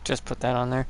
Just put that on there.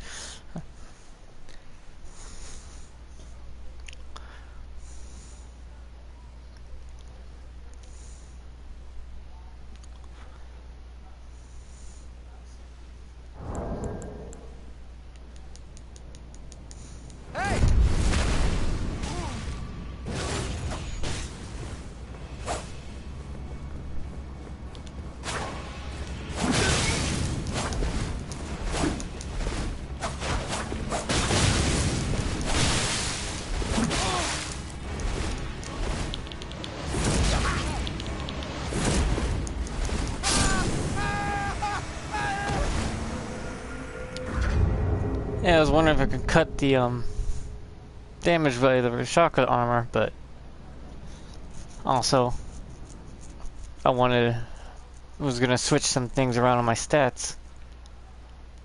Yeah, I was wondering if I could cut the damage value of the shotgun armor, but also was gonna switch some things around on my stats.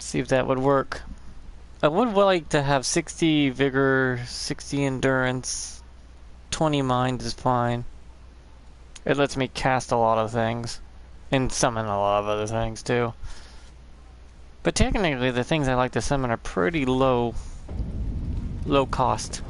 See if that would work. I would like to have 60 vigor, 60 endurance, 20 mind is fine. It lets me cast a lot of things, and summon a lot of other things too. But technically, the things I like to summon are pretty low cost.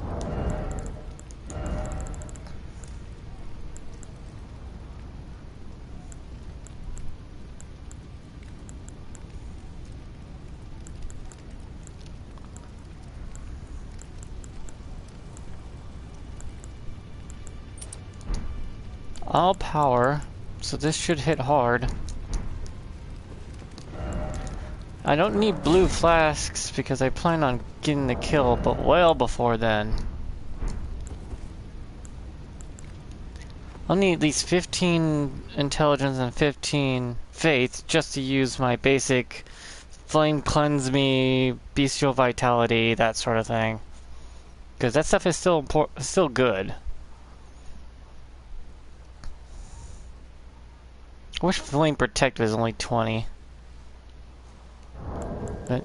All power, so this should hit hard. I don't need blue flasks because I plan on getting the kill, but well before then. I'll need at least 15 intelligence and 15 faith just to use my basic flame cleanse me, bestial vitality, that sort of thing. Because that stuff is still good. I wish flame protect was only 20. But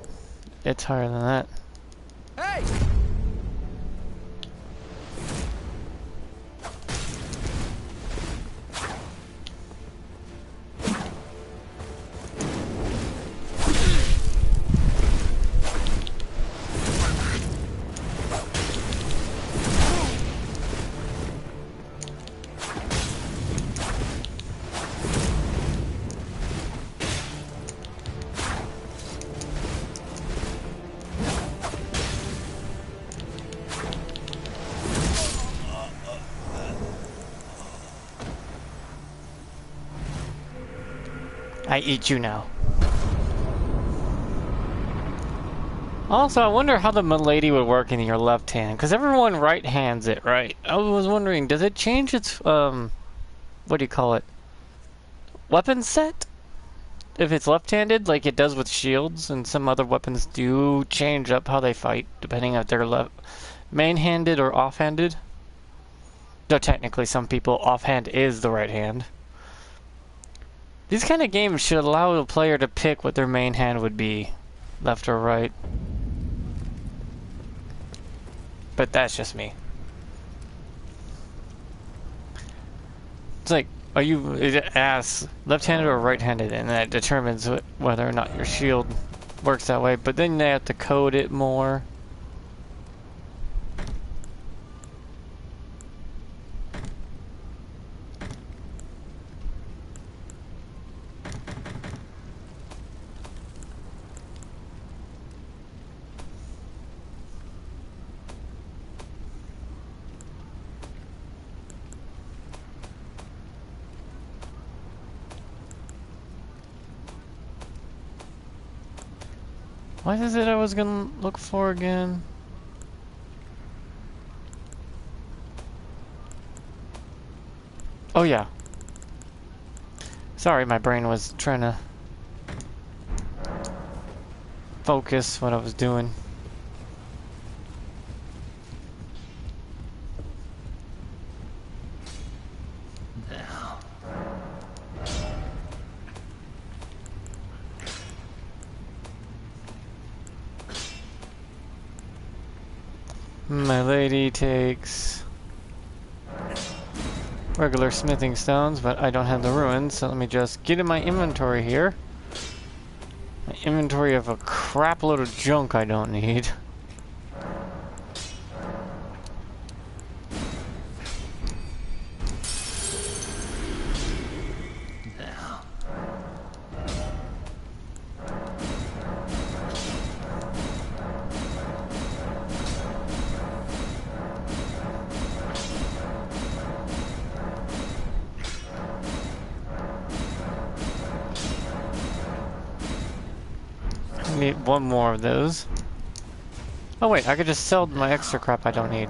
it's higher than that. Hey! I eat you now. Also, I wonder how the milady would work in your left hand, because everyone right hands it, right? I was wondering, does it change its, what do you call it? Weapon set? If it's left-handed, like it does with shields, and some other weapons do change up how they fight, depending if they're main-handed or off-handed. Though technically some people offhand is the right hand. These kind of games should allow the player to pick what their main hand would be, left or right. But that's just me. It's like, it asks left-handed or right-handed, and that determines whether or not your shield works that way, but then they have to code it more. What is it I was gonna look for again? Oh yeah. Sorry, my brain was trying to focus what I was doing. My lady takes regular smithing stones, but I don't have the ruins, so let me just get in my inventory here. My inventory of a crap load of junk I don't need. Need one more of those. Oh wait, I could just sell my extra crap I don't need.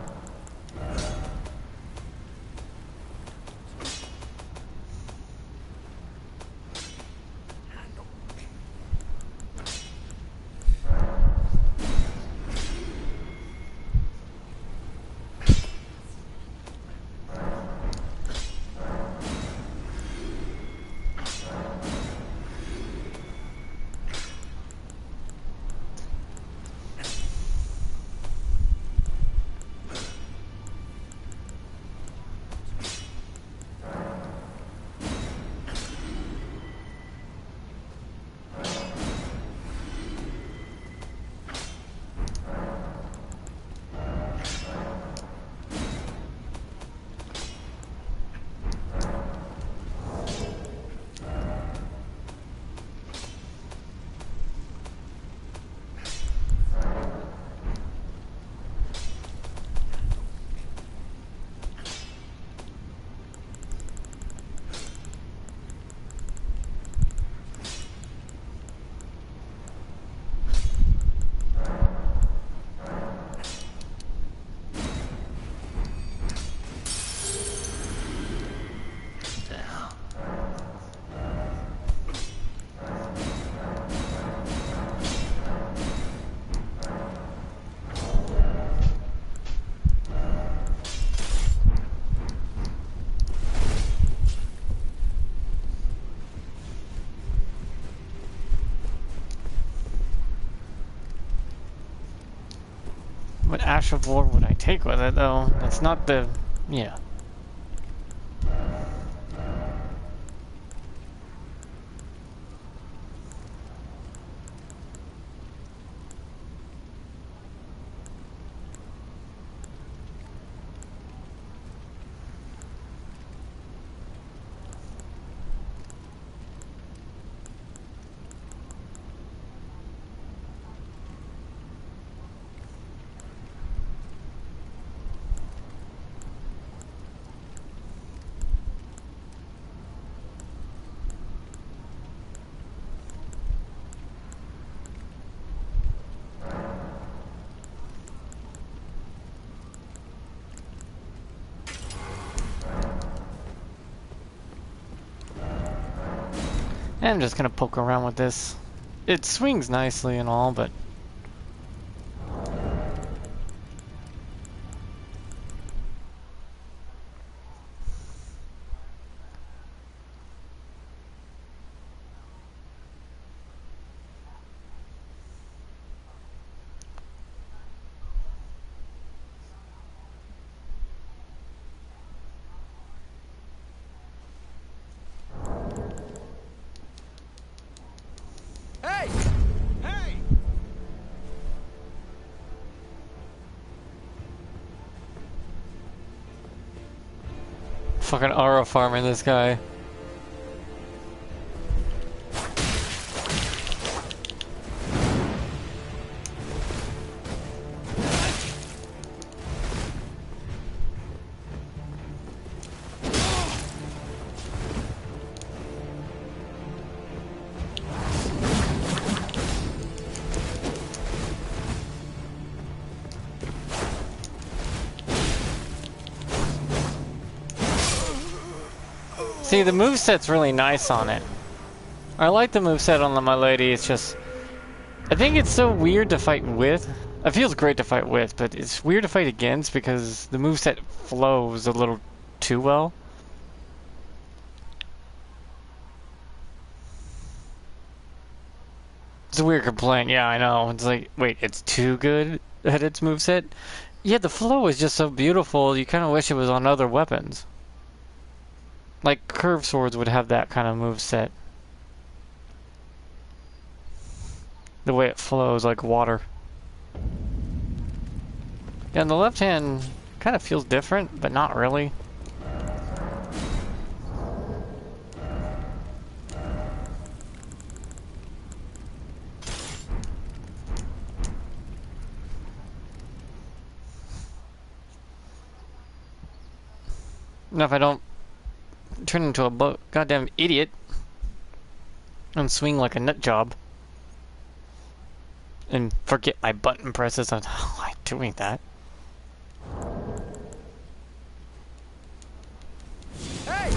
What Ash of War would I take with it, though? That's not the... yeah. I'm just gonna poke around with this. It swings nicely and all, but... fucking aura farming this guy. See, the moveset's really nice on it. I like the moveset on my lady, it's just... I think it's so weird to fight with. It feels great to fight with, but it's weird to fight against because the moveset flows a little too well. It's a weird complaint, yeah, I know. It's like, wait, it's too good at its moveset? Yeah, the flow is just so beautiful. You kind of wish it was on other weapons. Like curved swords would have that kind of move set. The way it flows like water. Yeah, and the left hand kind of feels different, but not really. Now if I don't turn into a goddamn idiot and swing like a nut job and forget my button presses, I'm like doing that. Hey!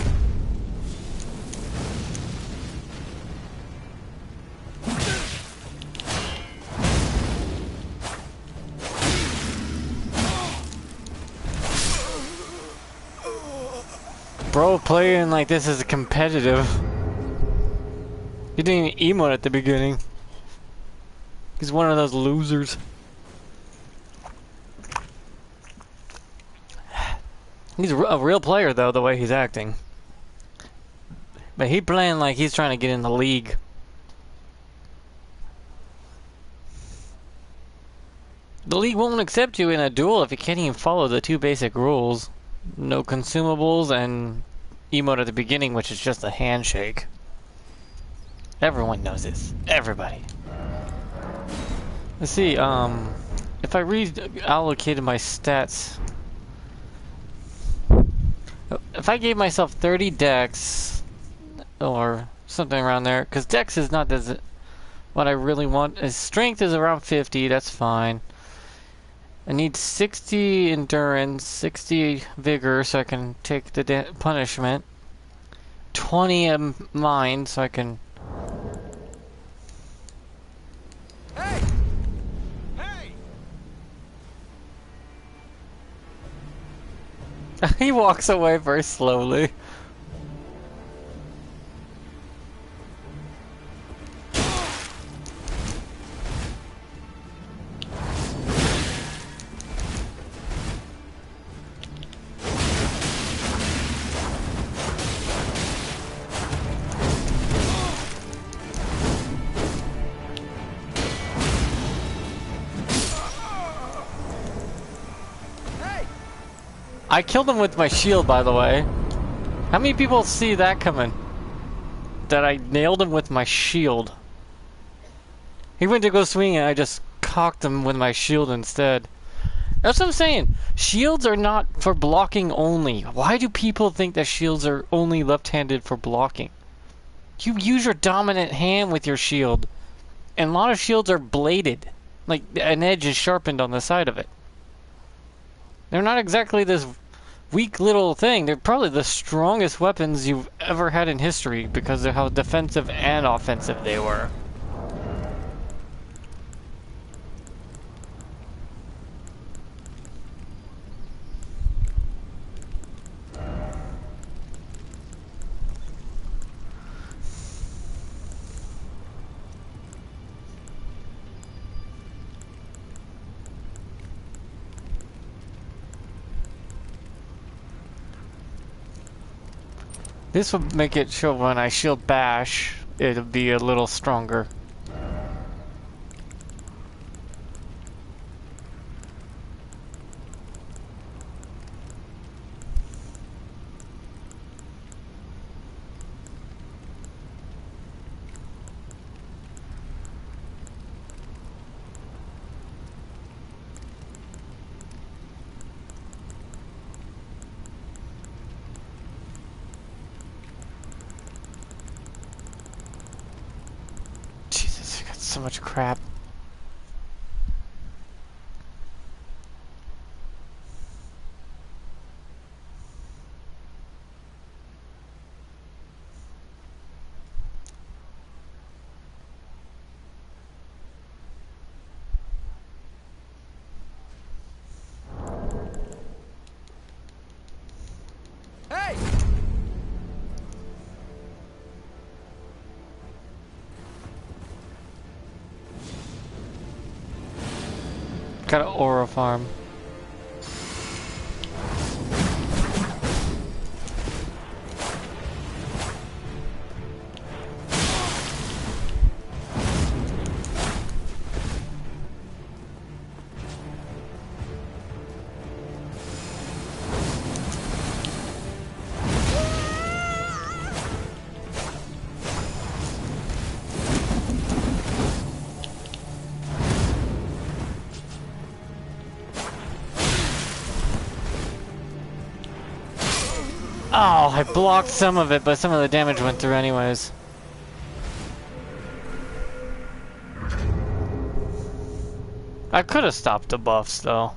Bro, playing like this is competitive. He didn't even emote at the beginning. He's one of those losers. He's a real player though, the way he's acting. But he playing like he's trying to get in the league. The league won't accept you in a duel if you can't even follow the two basic rules. No consumables and emote at the beginning, which is just a handshake. Everyone knows this. Everybody. Let's see, if I reallocated my stats... If I gave myself 30 dex, or something around there, because dex is not what I really want. Strength is around 50, that's fine. I need 60 endurance, 60 vigor so I can take the punishment. 20 mind so I can... Hey! Hey! He walks away very slowly. I killed him with my shield, by the way. How many people see that coming? That I nailed him with my shield. He went to go swing and I just cocked him with my shield instead. That's what I'm saying. Shields are not for blocking only. Why do people think that shields are only left-handed for blocking? You use your dominant hand with your shield. And a lot of shields are bladed. Like, an edge is sharpened on the side of it. They're not exactly this weak little thing. They're probably the strongest weapons you've ever had in history because of how defensive and offensive they were. This will make it show when I shield bash, it'll be a little stronger. So much crap. Hey! Got an aura farm. Oh, I blocked some of it, but some of the damage went through anyways. I could have stopped the buffs though.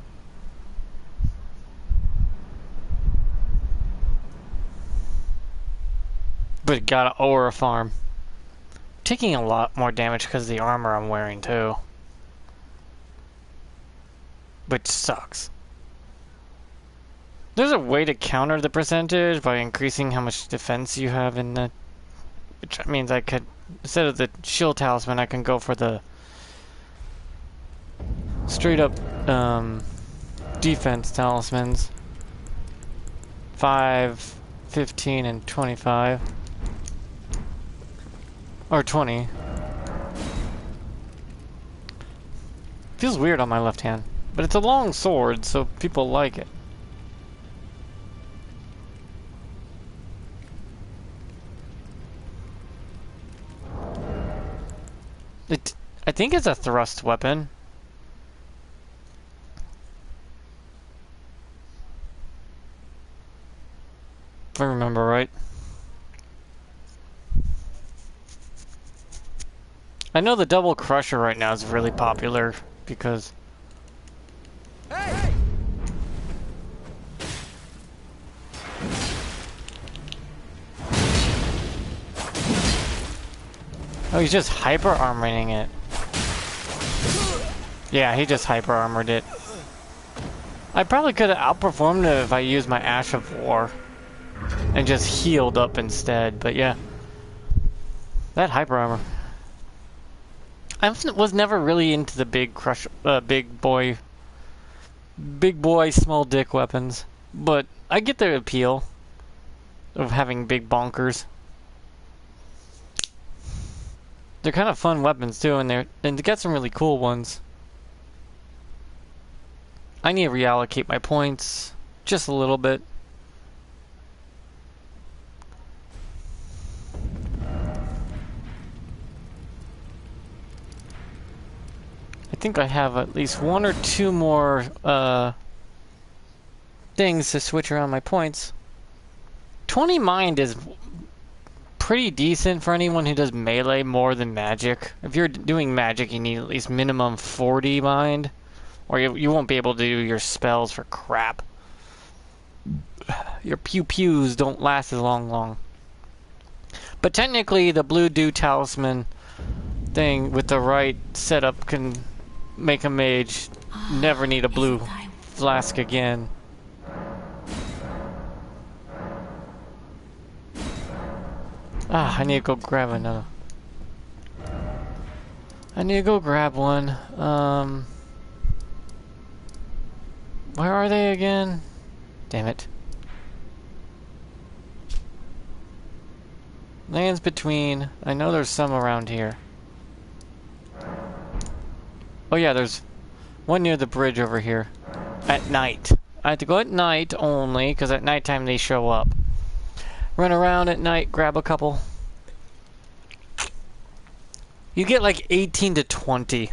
But got an aura farm. Taking a lot more damage because of the armor I'm wearing too. Which sucks. There's a way to counter the percentage by increasing how much defense you have in the... Which means I could, instead of the shield talisman, I can go for the straight up defense talismans. 5, 15, and 25. Or 20. Feels weird on my left hand. But it's a long sword, so people like it. I think it's a thrust weapon. If I remember right. I know the double crusher right now is really popular because... Hey! Oh, he's just hyper armoring it. Yeah, he just hyper armored it. I probably could have outperformed it if I used my Ash of War and just healed up instead, but yeah. That hyper armor. I was never really into the big boy, small dick weapons, but I get the appeal of having big bonkers. They're kind of fun weapons too, and they got some really cool ones. I need to reallocate my points just a little bit. I think I have at least 1 or 2 more things to switch around my points. 20 mind is pretty decent for anyone who does melee more than magic. If you're doing magic, you need at least minimum 40 mind, or you won't be able to do your spells for crap. Your pew-pews don't last as long. But technically, the blue dew talisman thing with the right setup can make a mage never need a blue flask again. Ah, I need to go grab another. I need to go grab one. Where are they again? Damn it. Lands between. I know there's some around here. Oh yeah, there's one near the bridge over here. At night. I have to go at night only, because at nighttime they show up. Run around at night, grab a couple. You get like 18 to 20.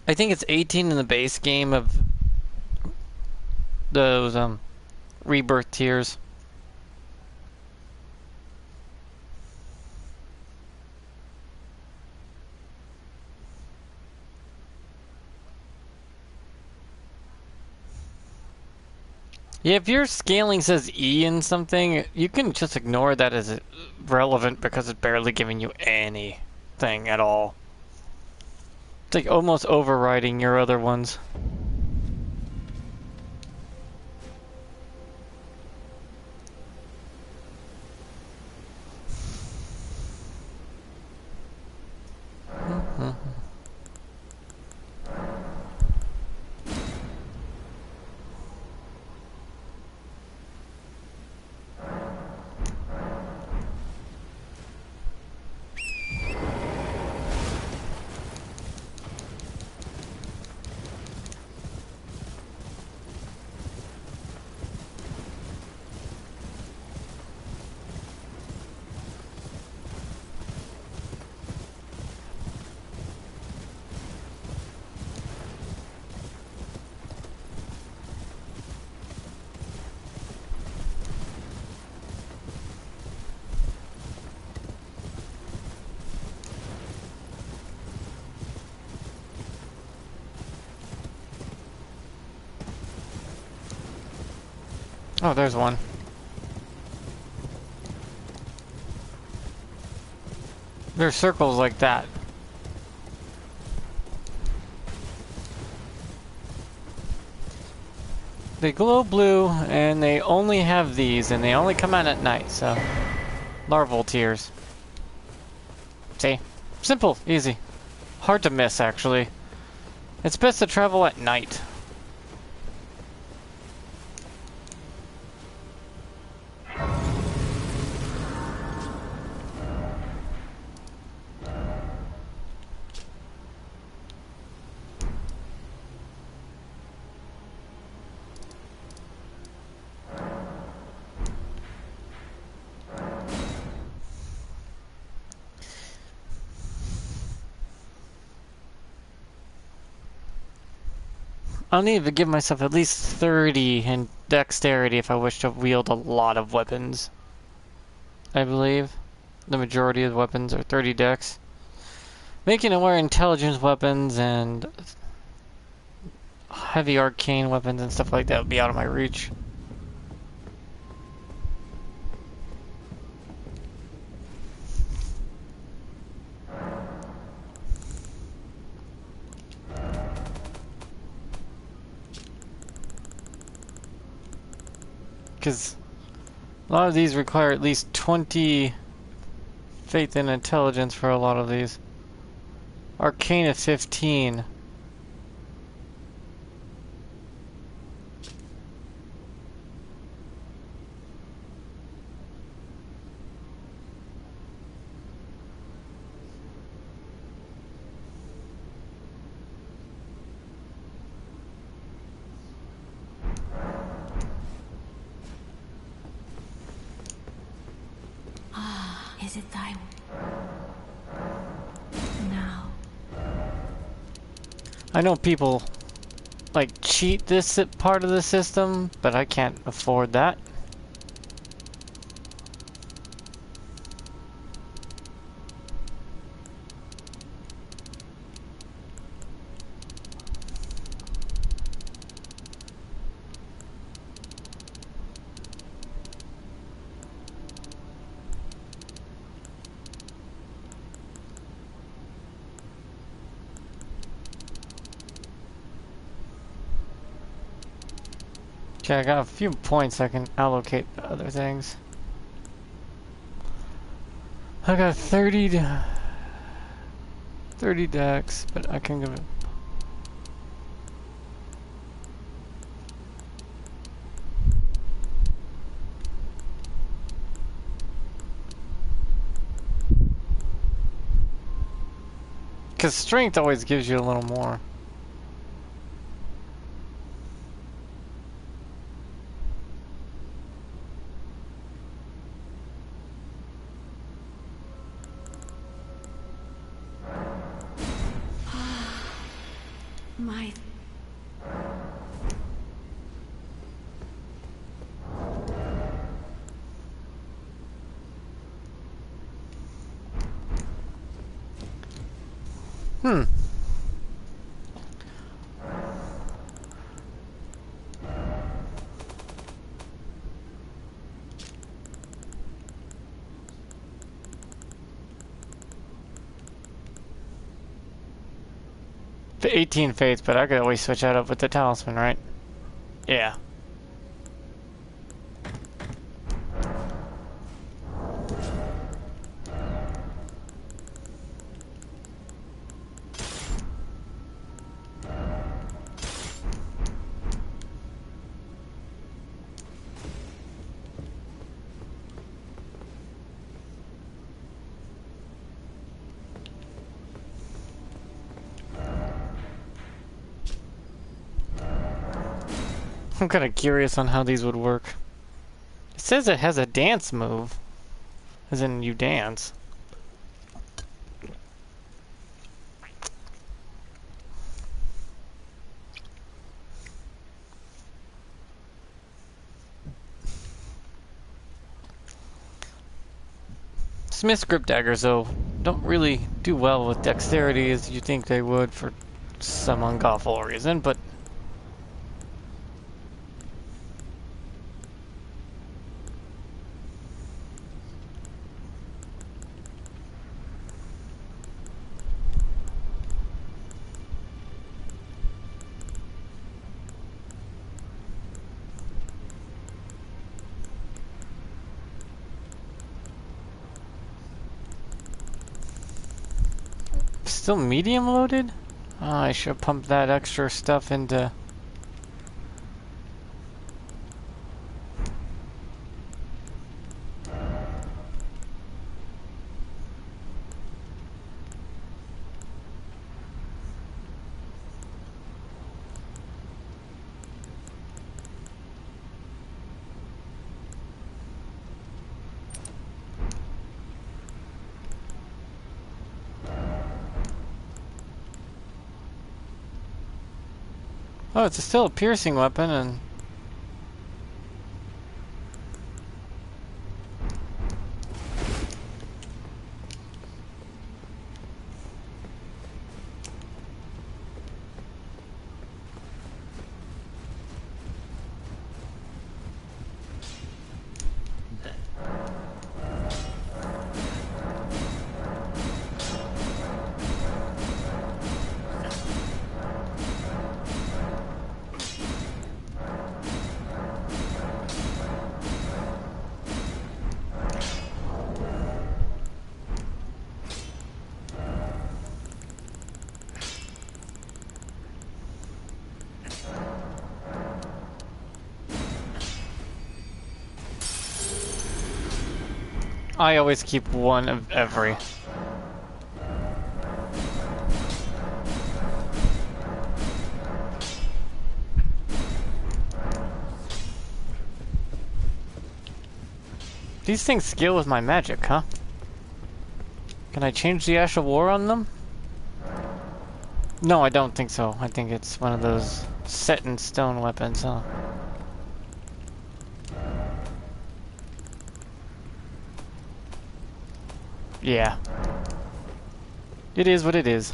I think it's 18 in the base game of those rebirth tiers. Yeah, if your scaling says E in something, you can just ignore that as relevant because it's barely giving you anything at all. It's like almost overriding your other ones. Oh, there's one. There's circles like that. They glow blue, and they only have these, and they only come out at night, so... Larval tears. See? Simple, easy. Hard to miss, actually. It's best to travel at night. I'll need to give myself at least 30 in dexterity if I wish to wield a lot of weapons. I believe the majority of the weapons are 30 dex. Making it where intelligence weapons and heavy arcane weapons and stuff like that would be out of my reach. Because a lot of these require at least 20 faith and intelligence for a lot of these. Arcane at 15. Is it thy now? I know people like cheat this part of the system, but I can't afford that. Okay, I got a few points I can allocate to other things. I got 30 dex, but I can give it. Because strength always gives you a little more. My... Hmm. The 18 faith, but I could always switch that up with the talisman, right? Yeah. I'm kind of curious on how these would work. It says it has a dance move, as in you dance. Smith's grip daggers, though, don't really do well with dexterity as you think they would for some ungodful reason, but Still medium loaded? Oh, I should pump that extra stuff into... Oh, it's still a piercing weapon and... I always keep one of every. These things scale with my magic, huh? Can I change the Ash of War on them? No, I don't think so. I think it's one of those set in stone weapons, huh? Yeah. It is what it is.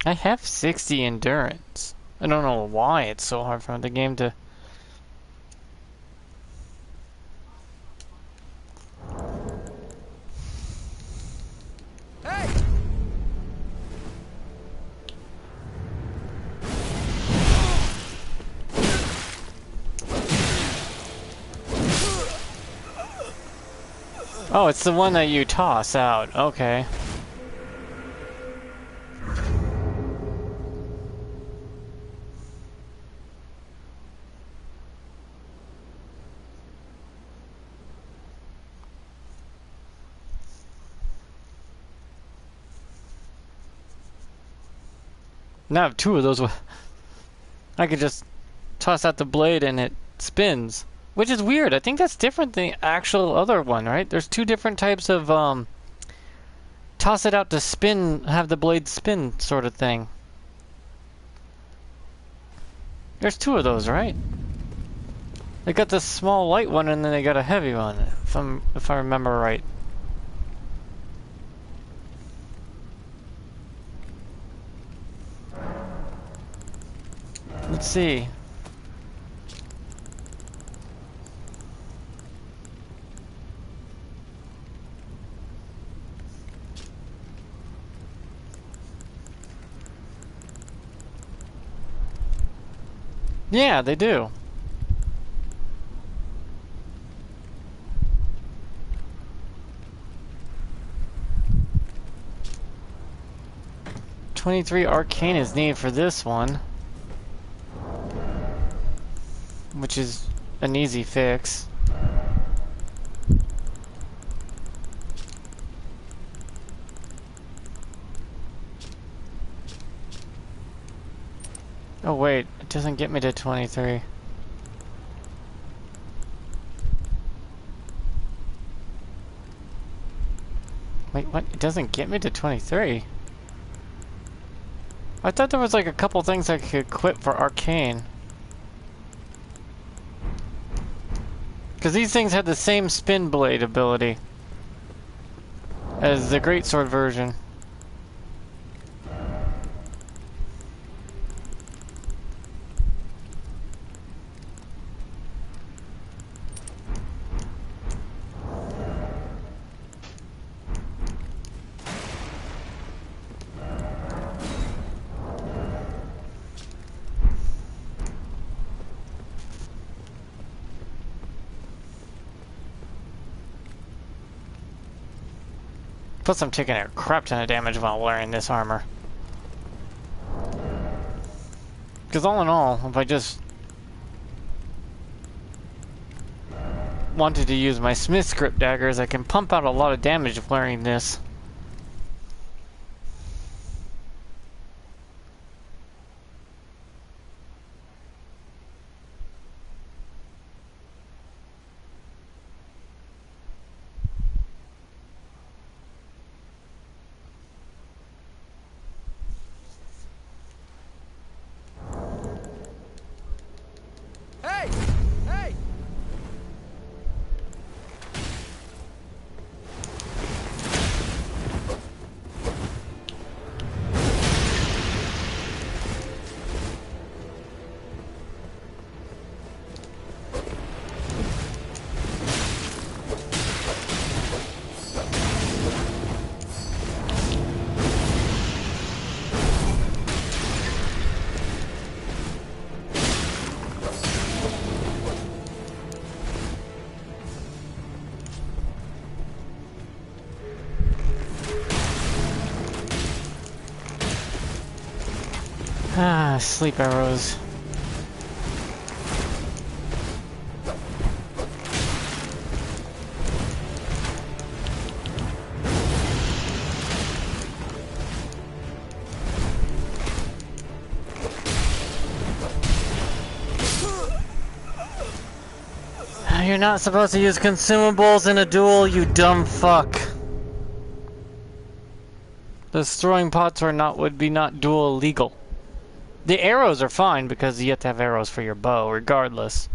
I have 60 endurance. I don't know why it's so hard for the game to... Hey! Oh, it's the one that you toss out. Okay. Now I have two of those. I could just toss out the blade and it spins. Which is weird. I think that's different than the actual other one, right? There's two different types of toss it out to spin, have the blade spin sort of thing. There's two of those, right? They got the small light one and then they got a heavy one, if I remember right. Let's see. Yeah, they do. "23 arcane is needed for this one, which is an easy fix. Oh wait, it doesn't get me to 23. Wait, what? It doesn't get me to 23? I thought there was like a couple things I could equip for arcane. Because these things had the same spin blade ability as the greatsword version. Plus I'm taking a crap ton of damage while wearing this armor. Because all in all, if I just wanted to use my Smith script daggers, I can pump out a lot of damage wearing this. Hey! Hey! Ah, sleep arrows. You're not supposed to use consumables in a duel, you dumb fuck. Destroying pots would be not duel legal. The arrows are fine because you have to have arrows for your bow regardless.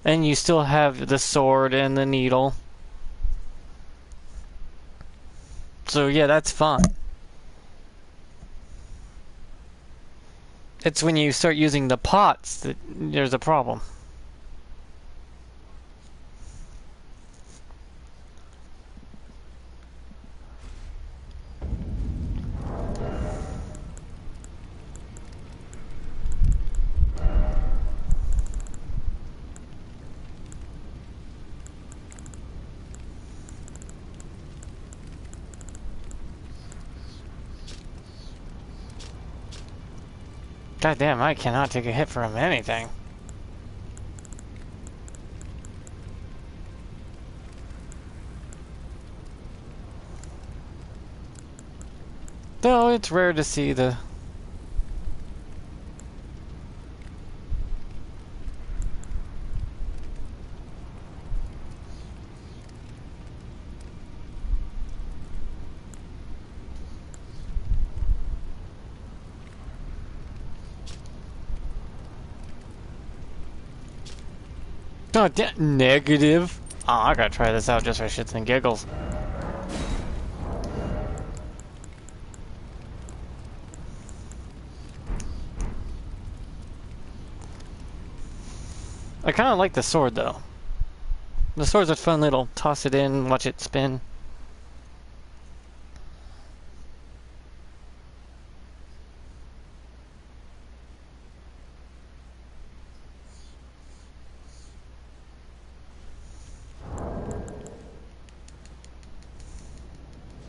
And you still have the sword and the needle. So yeah, that's fine. It's when you start using the pots that there's a problem. God damn, I cannot take a hit from anything. Though it's rare to see the... Oh, negative. Oh, I gotta try this out just for shits and giggles. I kind of like the sword though. The sword's a fun little toss it in, watch it spin.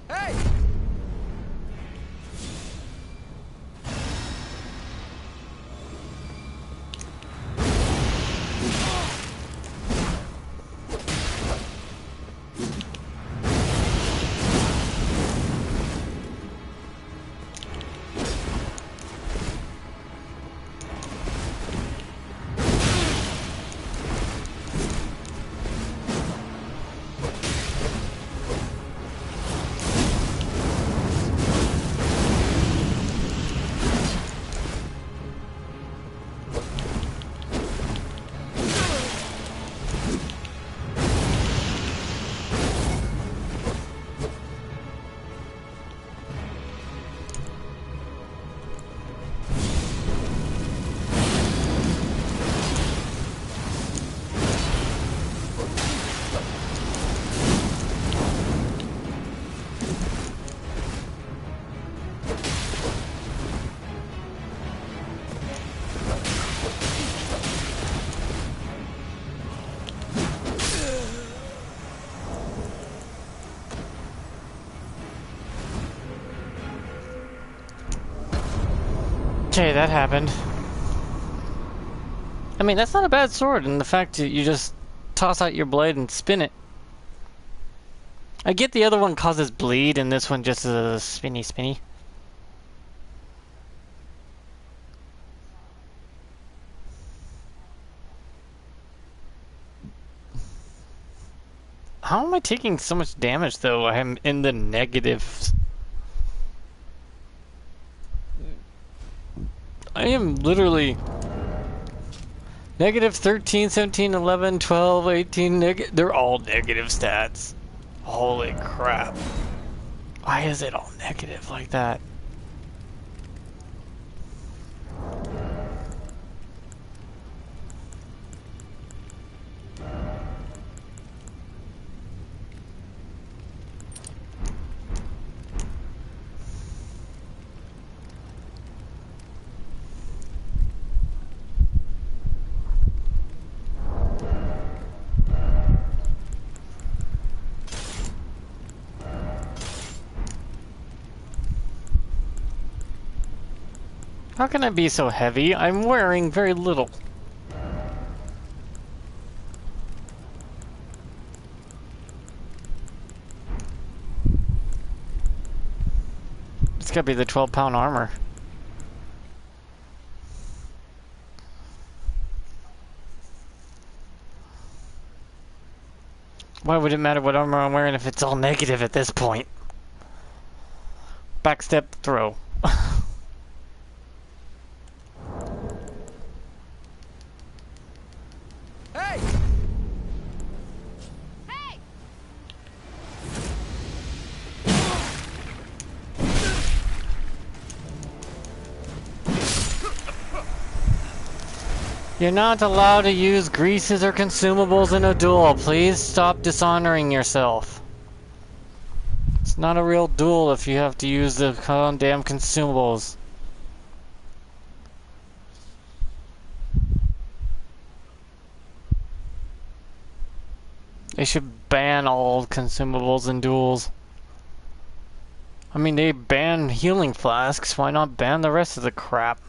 Hey! Okay, that happened. I mean, that's not a bad sword, and the fact that you just toss out your blade and spin it. I get the other one causes bleed, and this one just is a spinny spinny. How am I taking so much damage, though? I am in the negatives. I am literally... negative 13, 17, 11, 12, 18, they're all negative stats. Holy crap. Why is it all negative like that? How can I be so heavy? I'm wearing very little. It's gotta be the 12-pound armor. Why would it matter what armor I'm wearing if it's all negative at this point? Backstep throw. Hey! You're not allowed to use greases or consumables in a duel. Please stop dishonoring yourself. It's not a real duel if you have to use the damn consumables. They should ban all consumables in duels. I mean, they ban healing flasks. Why not ban the rest of the crap?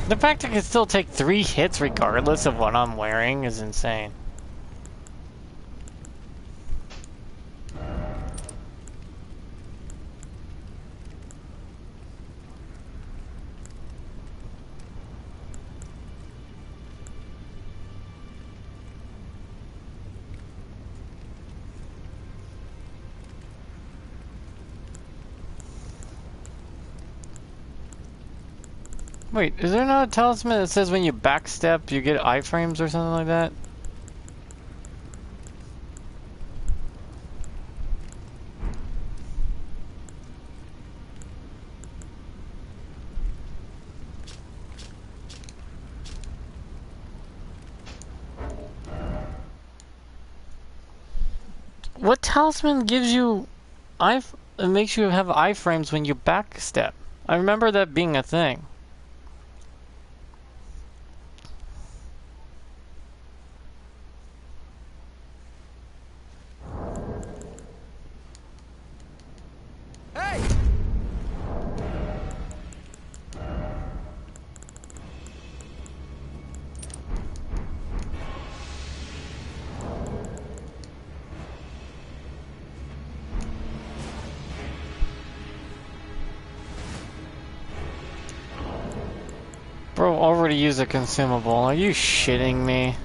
The fact I can still take 3 hits regardless of what I'm wearing is insane. Wait, is there not a talisman that says when you backstep you get iframes or something like that? What talisman gives you it makes you have iframes when you backstep? I remember that being a thing. Hey! Bro, already used a consumable. Are you shitting me?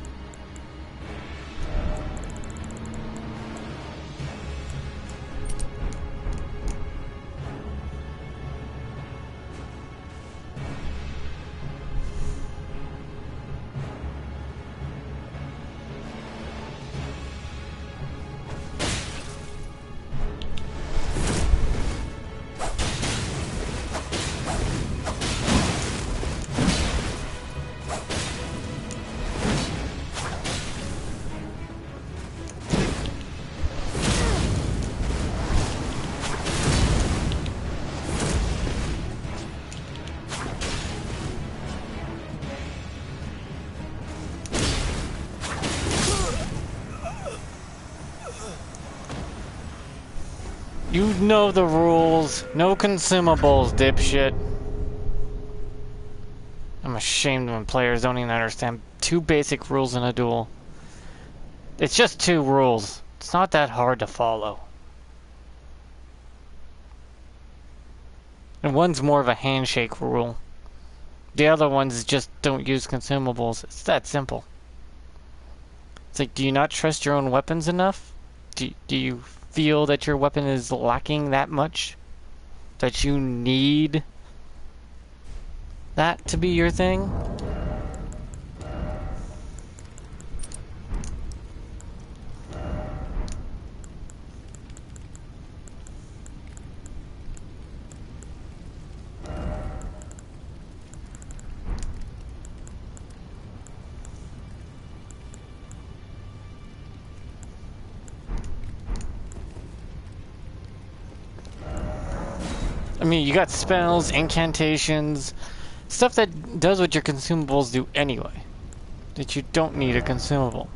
You know the rules. No consumables, dipshit. I'm ashamed when players don't even understand two basic rules in a duel. It's just two rules. It's not that hard to follow. And one's more of a handshake rule. The other one's just don't use consumables. It's that simple. It's like, do you not trust your own weapons enough? Do you feel that your weapon is lacking that much? That you need that to be your thing? I mean, you got spells, incantations, stuff that does what your consumables do anyway. That you don't need a consumable.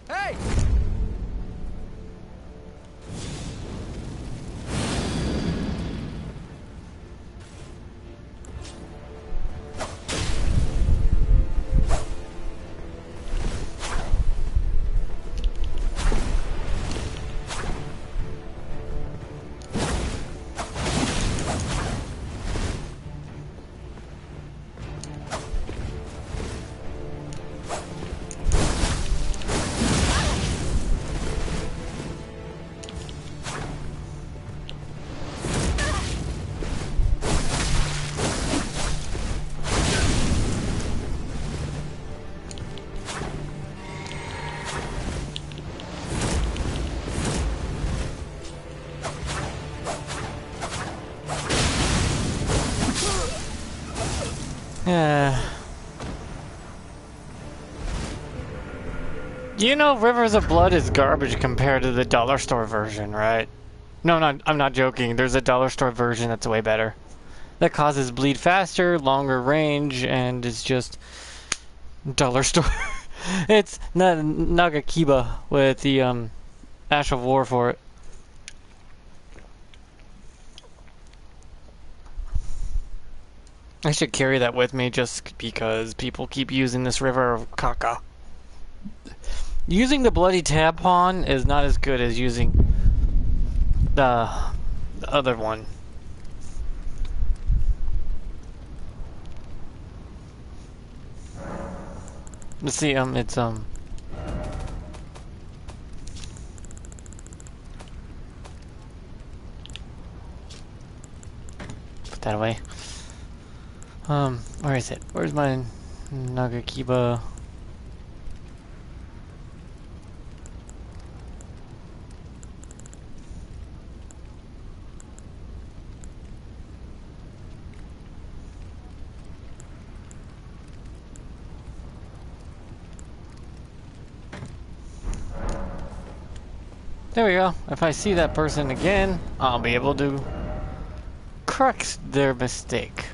Hey! Yeah. You know, Rivers of Blood is garbage compared to the dollar store version, right? No, I'm not joking. There's a dollar store version that's way better. That causes bleed faster, longer range, and is just dollar store. It's Nagakiba with the Ash of War for it. I should carry that with me just because people keep using this River of Caca. Using the bloody tampon is not as good as using the other one. Let's see, it's put that away. Where is it? Where's my Nagakiba? There we go. If I see that person again, I'll be able to correct their mistake.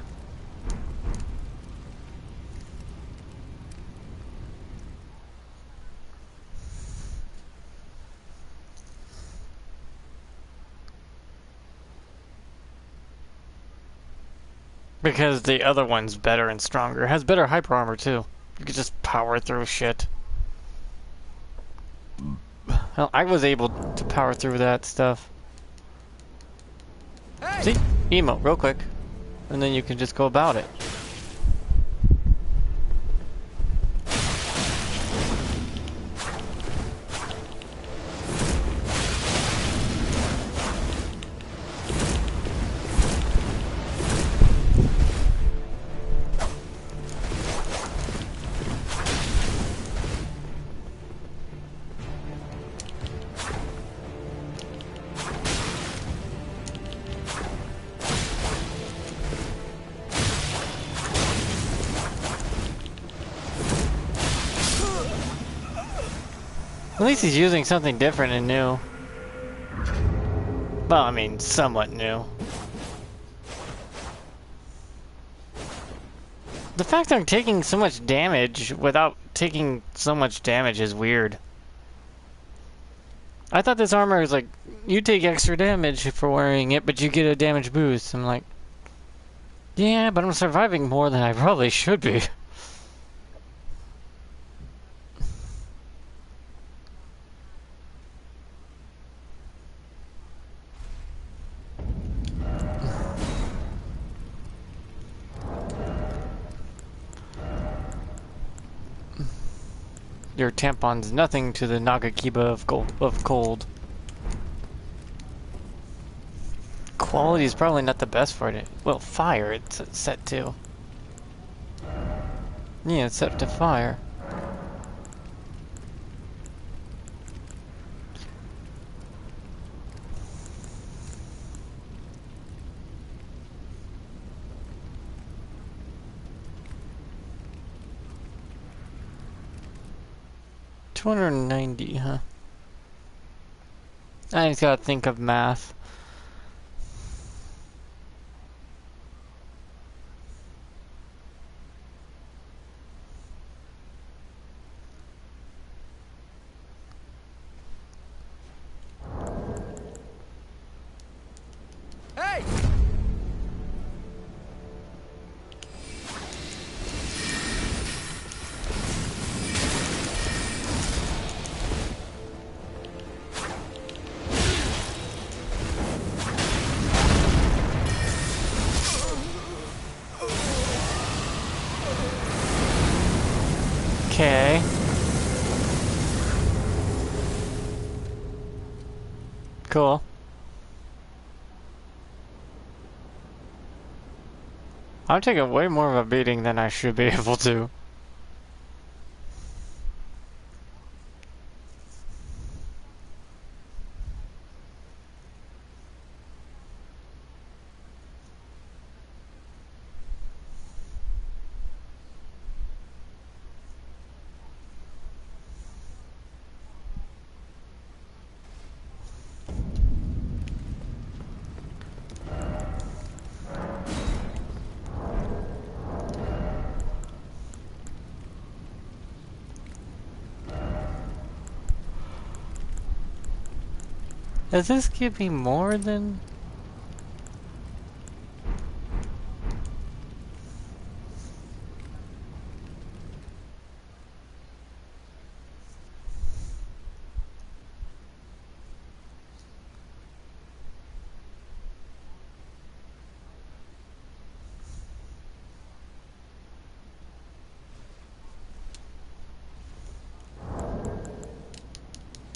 Because the other one's better and stronger. It has better hyper armor too. You could just power through shit. Well, I was able to power through that stuff. Hey! See? Emote real quick. And then you can just go about it. At least he's using something different and new. Well, I mean, somewhat new. The fact that I'm taking so much damage without taking so much damage is weird. I thought this armor was like, you take extra damage for wearing it, but you get a damage boost. I'm like, yeah, but I'm surviving more than I probably should be. Your tampon's nothing to the Nagakiba of cold. Quality is probably not the best for it. Well, fire it's set to. Yeah, it's set to fire. $290, huh? I just gotta think of math. Hey! Okay. Cool. I'm taking way more of a beating than I should be able to. Does this give me more than...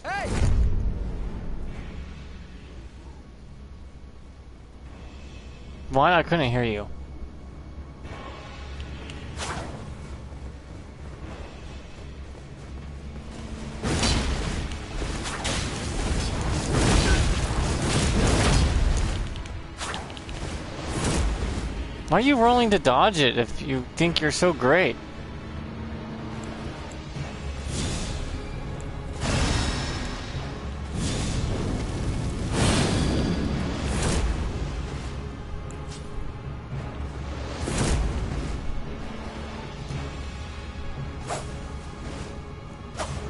Hey! Why? I couldn't hear you. Why are you rolling to dodge it if you think you're so great?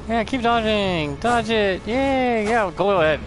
Yeah, keep dodging! Dodge it! Yay! Yeah, go ahead.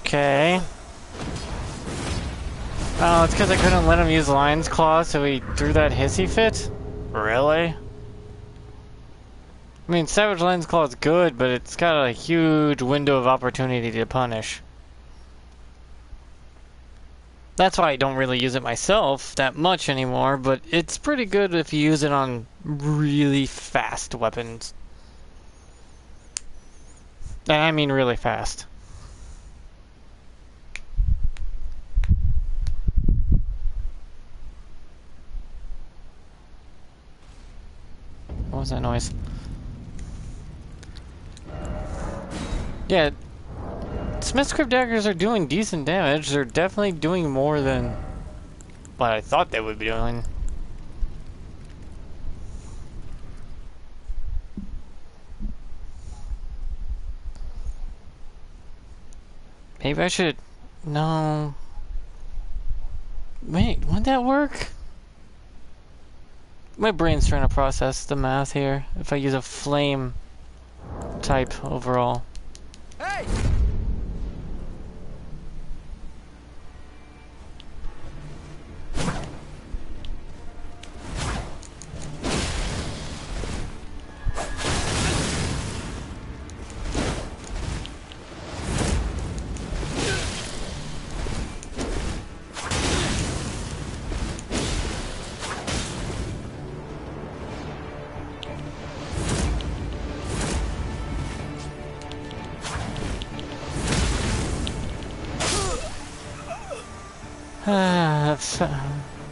Okay. Oh, it's because I couldn't let him use Lion's Claw, so he threw that hissy fit? Really? I mean, Savage Lion's Claw is good, but it's got a huge window of opportunity to punish. That's why I don't really use it myself that much anymore, but it's pretty good if you use it on really fast weapons. And I mean really fast. What was that noise? Yeah, Smithscript daggers are doing decent damage. They're definitely doing more than what I thought they would be doing. Maybe I should... No. Wait, would that work? My brain's trying to process the math here. If I use a flame type overall. Hey!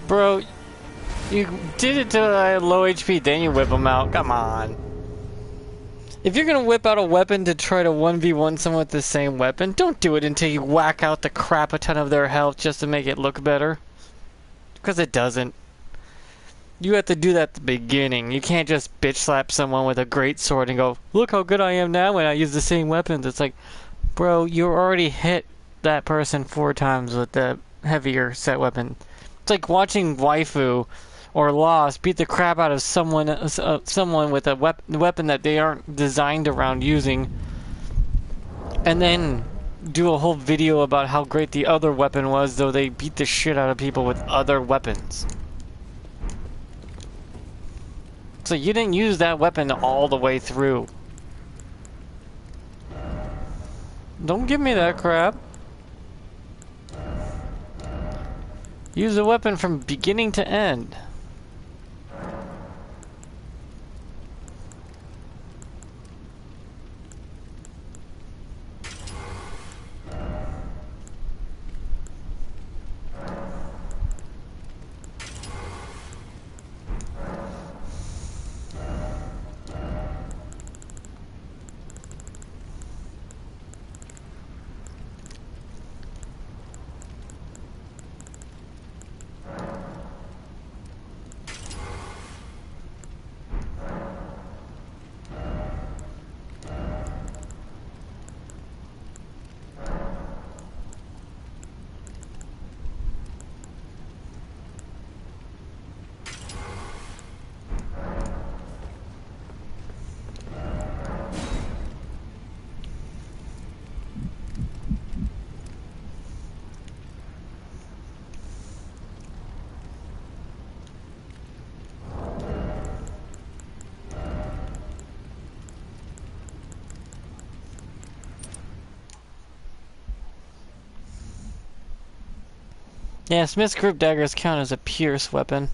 Bro, you did it to low HP, then you whip them out. Come on. If you're gonna whip out a weapon to try to 1v1 someone with the same weapon, don't do it until you whack out the crap a ton of their health just to make it look better. Because it doesn't. You have to do that at the beginning. You can't just bitch slap someone with a great sword and go, look how good I am now when I use the same weapons. It's like, bro, you already hit that person 4 times with the heavier set weapon. It's like watching Waifu or Lost beat the crap out of someone with a weapon that they aren't designed around using, and then do a whole video about how great the other weapon was, though they beat the shit out of people with other weapons. So you didn't use that weapon all the way through. Don't give me that crap. Use a weapon from beginning to end. Yeah, Smith's group daggers count as a pierce weapon,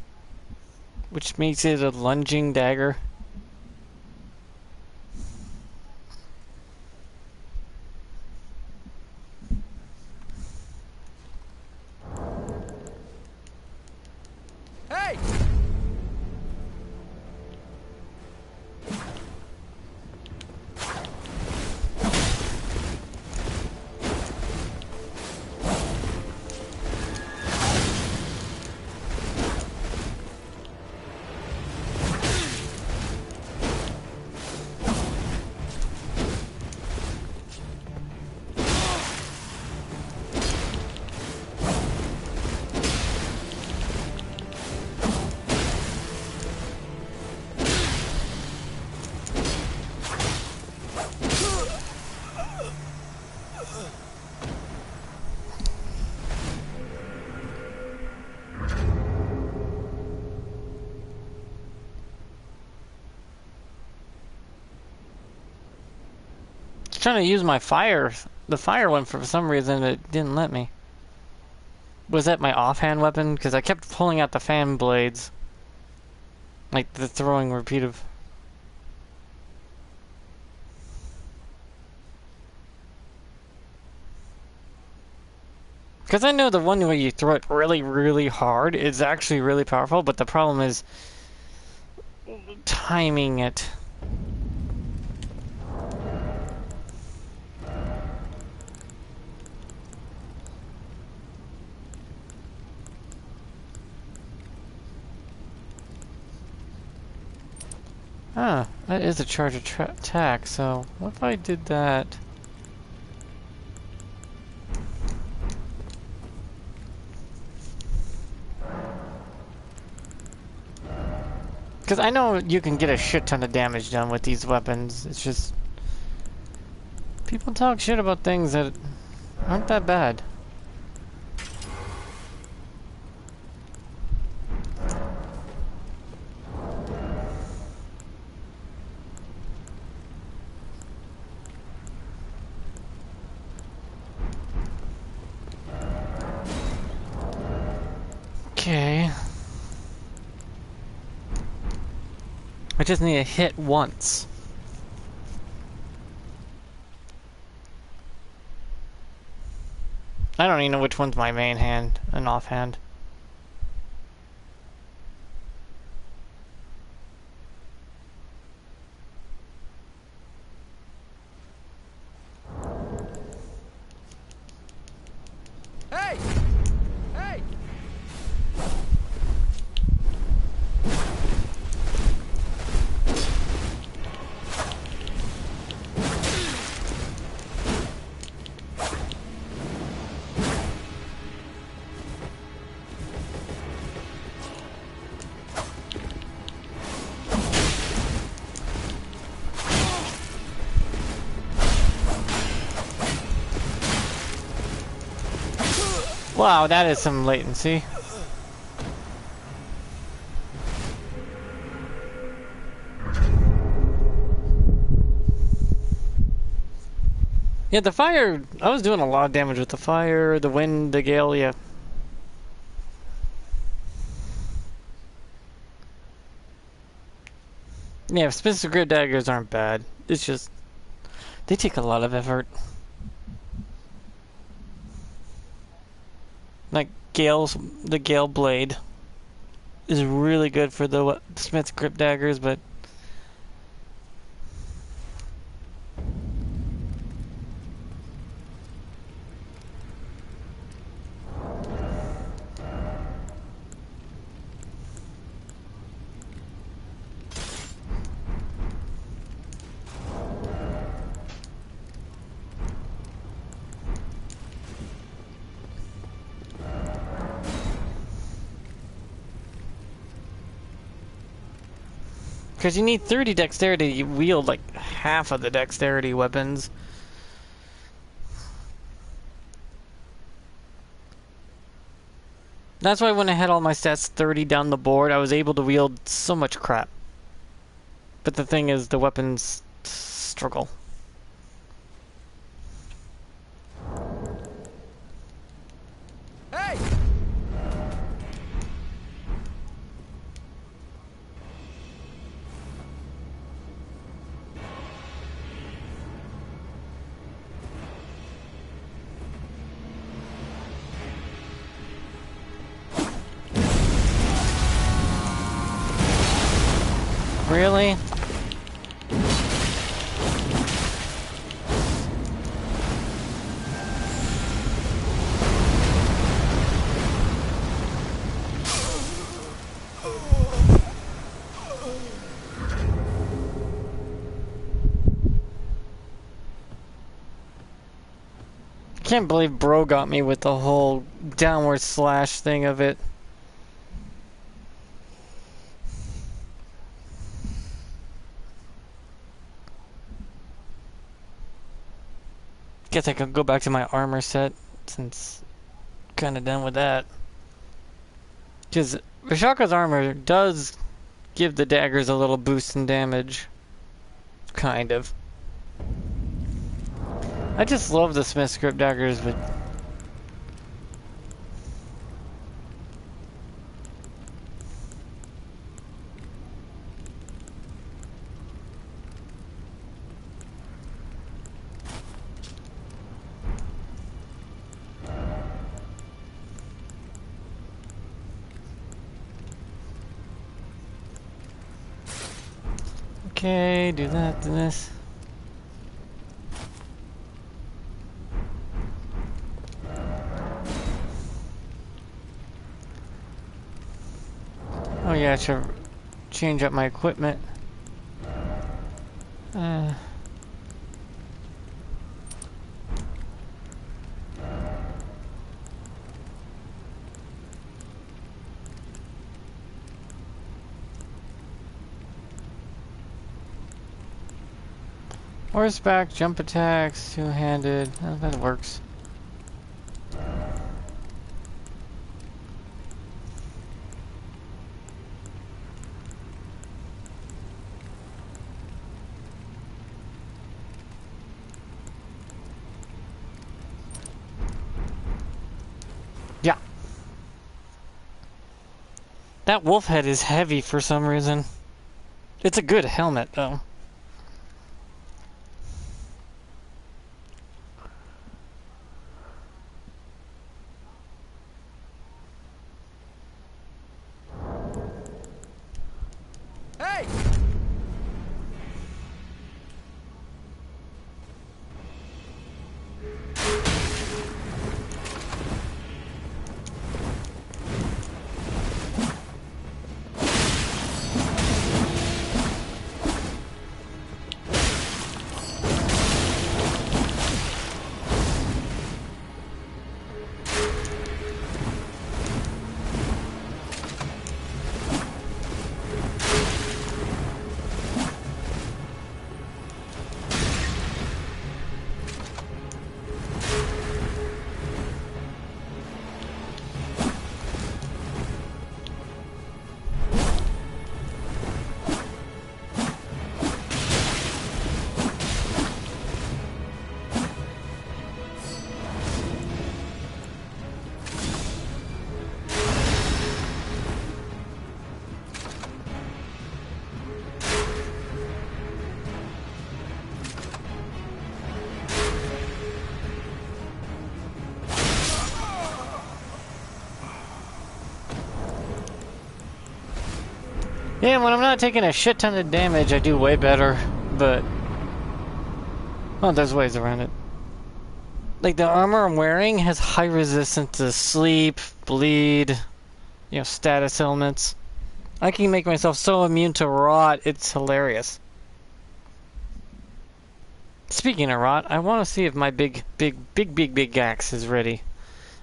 which makes it a lunging dagger. Hey! I was trying to use my the fire one for some reason it didn't let me. Was that my offhand weapon? Because I kept pulling out the fan blades. Like the throwing repeated. Because I know the one where you throw it really, really hard is actually really powerful, but the problem is timing it. Ah, that is a charge attack, so what if I did that? Because I know you can get a shit ton of damage done with these weapons. It's just... people talk shit about things that aren't that bad. Okay. I just need to hit once. I don't even know which one's my main hand and offhand. Hey! Hey! Wow, that is some latency. Yeah, the fire, I was doing a lot of damage with the fire, the wind, the gale, yeah. Yeah, Spencer Grip daggers aren't bad. It's just, they take a lot of effort. Like the Gale blade is really good for the Smith's Grip daggers, but because you need 30 dexterity to wield like half of the dexterity weapons. That's why when I had all my stats 30 down the board, I was able to wield so much crap. But the thing is, the weapons struggle. Hey! Really? Can't believe bro got me with the whole downward slash thing of it. Guess I could go back to my armor set since kinda done with that. Because Vishaka's armor does give the daggers a little boost in damage. Kind of. I just love the Smith's Grip daggers, but Okay, do that, do this. Oh yeah, I should change up my equipment. Uh, Horseback, jump attacks, two-handed. Oh, that works. Yeah. That wolf head is heavy for some reason. It's a good helmet, though. Hey! Yeah, when I'm not taking a shit ton of damage, I do way better, but... well, there's ways around it. Like, the armor I'm wearing has high resistance to sleep, bleed, you know, status elements. I can make myself so immune to rot, it's hilarious. Speaking of rot, I want to see if my big axe is ready.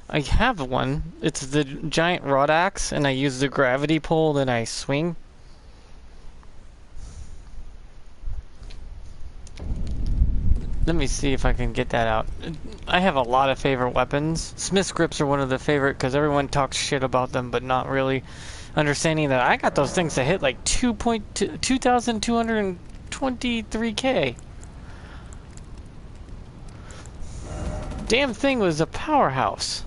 I have one. It's the giant rod axe, and I use the gravity pull, then I swing. Let me see if I can get that out. I have a lot of favorite weapons. Smith's grips are one of the favorite because everyone talks shit about them, but not really understanding that I got those things that hit like 2,223k. Damn thing was a powerhouse.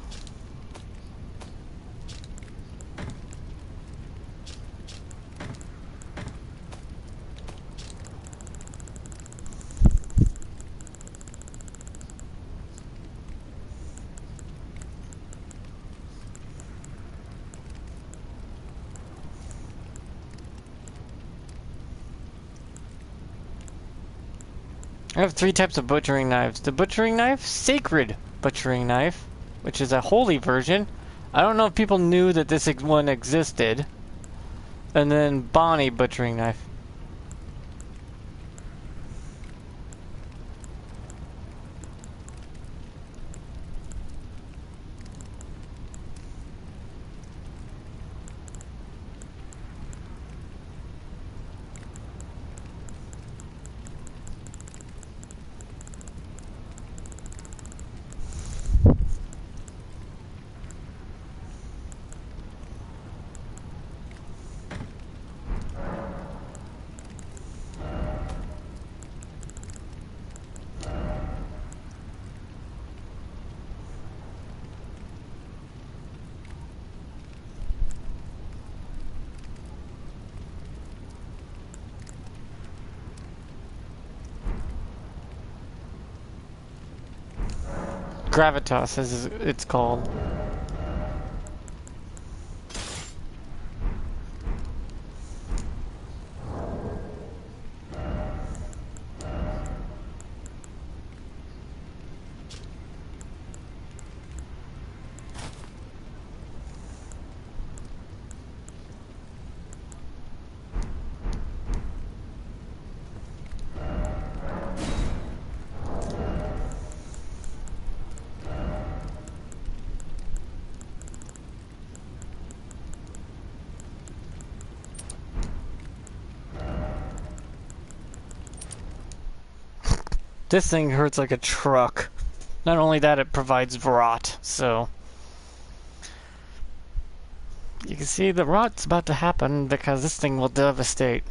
I have 3 types of butchering knives. The butchering knife, sacred butchering knife, which is a holy version. I don't know if people knew that this one existed. And then Bonnie butchering knife. Gravitas, as it's called. This thing hurts like a truck. Not only that, it provides rot, so... You can see the rot's about to happen because this thing will devastate.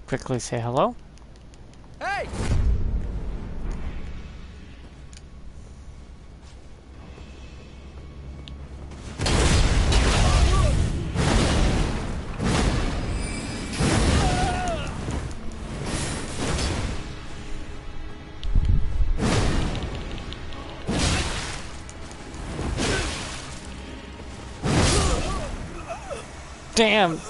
Quickly say hello. Hey! Damn!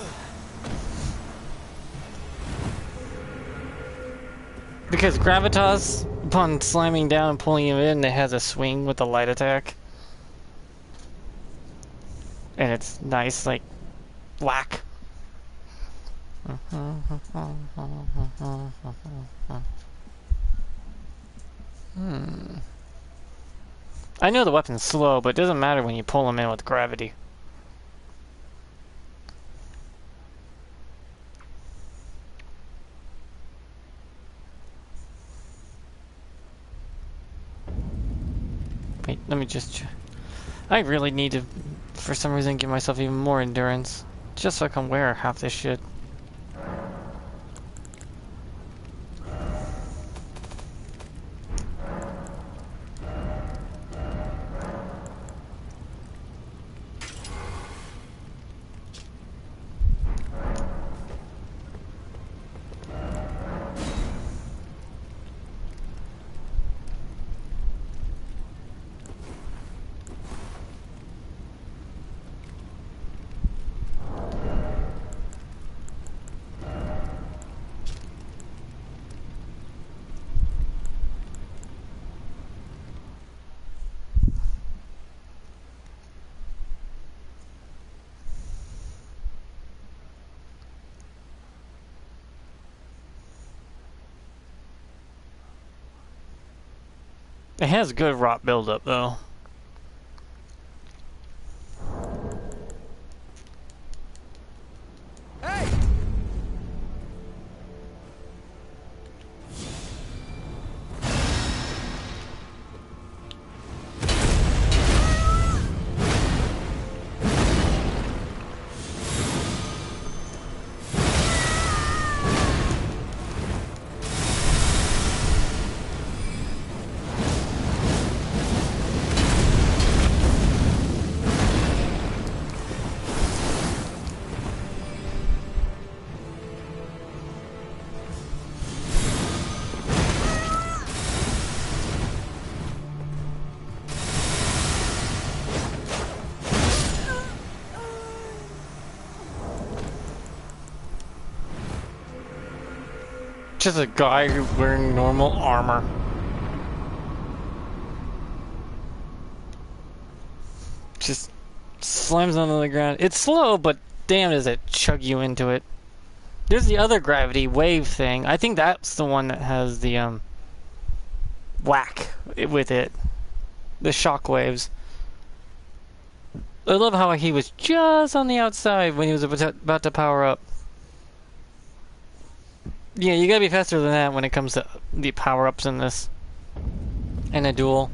Because Gravitas, upon slamming down and pulling him in, it has a swing with a light attack. And it's nice, like, whack. I know the weapon's slow, but it doesn't matter when you pull him in with gravity. Wait, let me just... I really need to, for some reason, give myself even more endurance. Just so I can wear half this shit. It has good rot buildup, though. Hey! Just a guy who's wearing normal armor. Just slams onto the ground. It's slow, but damn does it chug you into it. There's the other gravity wave thing. I think that's the one that has the whack with it. The shock waves. I love how he was just on the outside when he was about to power up. Yeah, you gotta be faster than that when it comes to the power-ups in this. In a duel.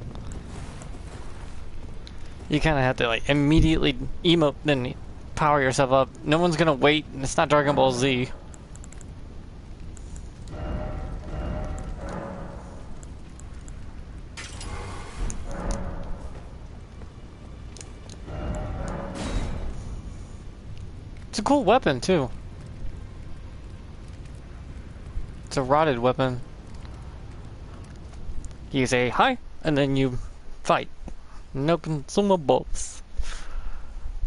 You kinda have to, like, immediately emote, then power yourself up. No one's gonna wait, and it's not Dragon Ball Z. It's a cool weapon, too. It's a rotted weapon. You say hi, and then you fight. No consumables.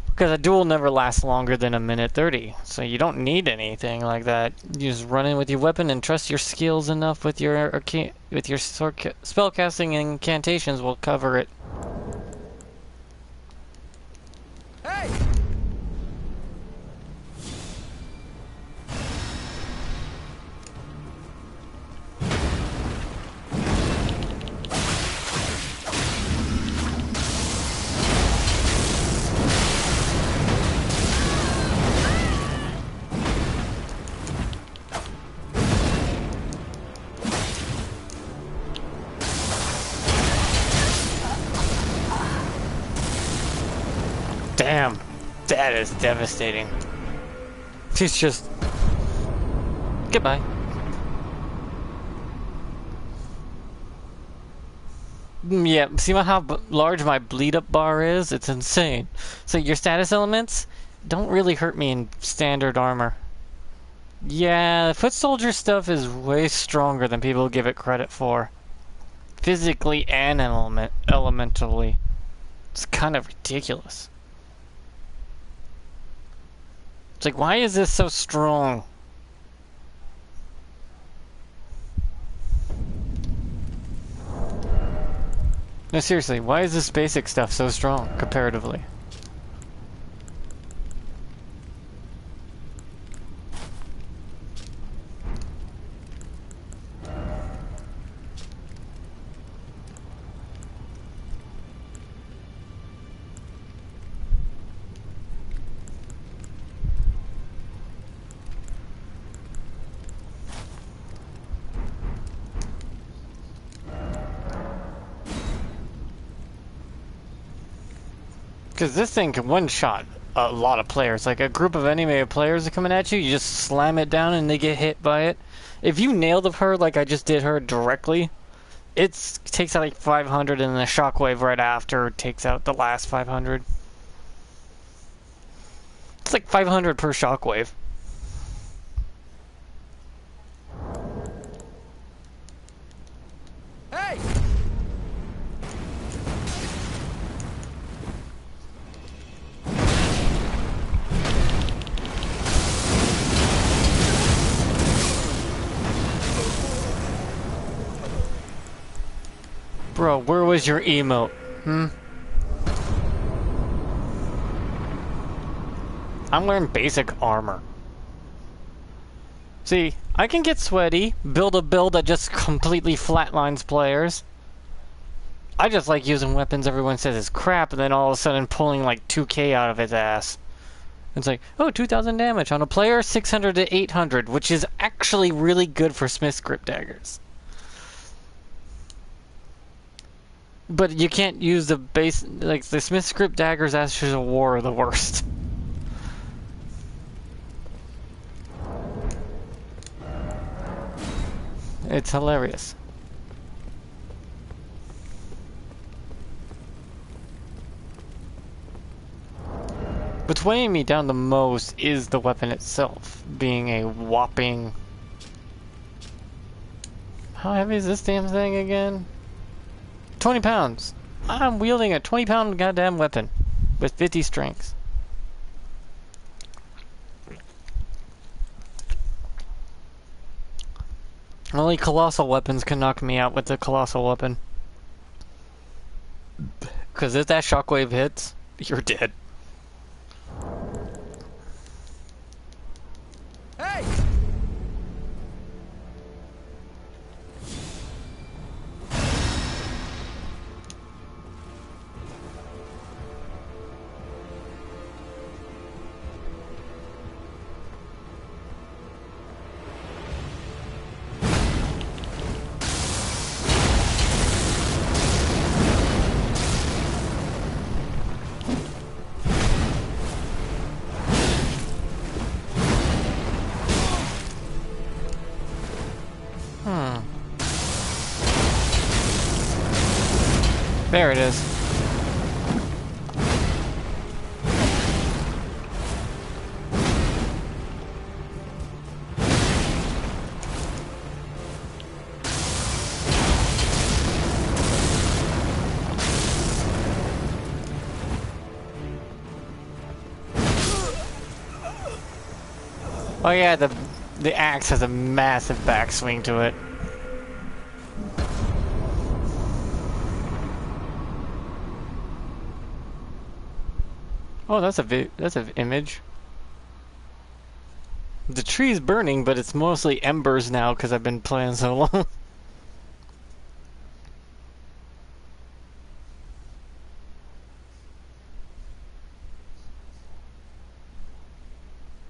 Because a duel never lasts longer than 1:30, so you don't need anything like that. You just run in with your weapon and trust your skills enough with your spellcasting and incantations will cover it. Hey! That is devastating. She's just... Goodbye. Yeah, see how large my bleed up bar is? It's insane. So your status elements don't really hurt me in standard armor. Yeah, foot soldier stuff is way stronger than people give it credit for. Physically and elementally. It's kind of ridiculous. It's like, why is this so strong? No, seriously, why is this basic stuff so strong, comparatively? Because this thing can one-shot a lot of players. Like a group of enemy players are coming at you, you just slam it down and they get hit by it. If you nailed her like I just did her directly, it takes out like 500 and the shockwave right after takes out the last 500. It's like 500 per shockwave. Hey! Bro, where was your emote? I'm wearing basic armor. See, I can get sweaty, build a build that just completely flatlines players. I just like using weapons everyone says is crap, and then all of a sudden pulling like 2k out of his ass. It's like, oh, 2,000 damage on a player, 600 to 800, which is actually really good for Smith's grip daggers. But you can't use the base, like the Smith's script daggers Ashes of War are the worst. It's hilarious. What's weighing me down the most is the weapon itself, being a whopping... How heavy is this damn thing again? 20 pounds. I'm wielding a 20-pound goddamn weapon with 50 strength. Only colossal weapons can knock me out with the colossal weapon. Because if that shockwave hits, you're dead. Hey! There it is. Oh yeah, the axe has a massive backswing to it. Oh, that's an image. The tree's burning, but it's mostly embers now because I've been playing so long.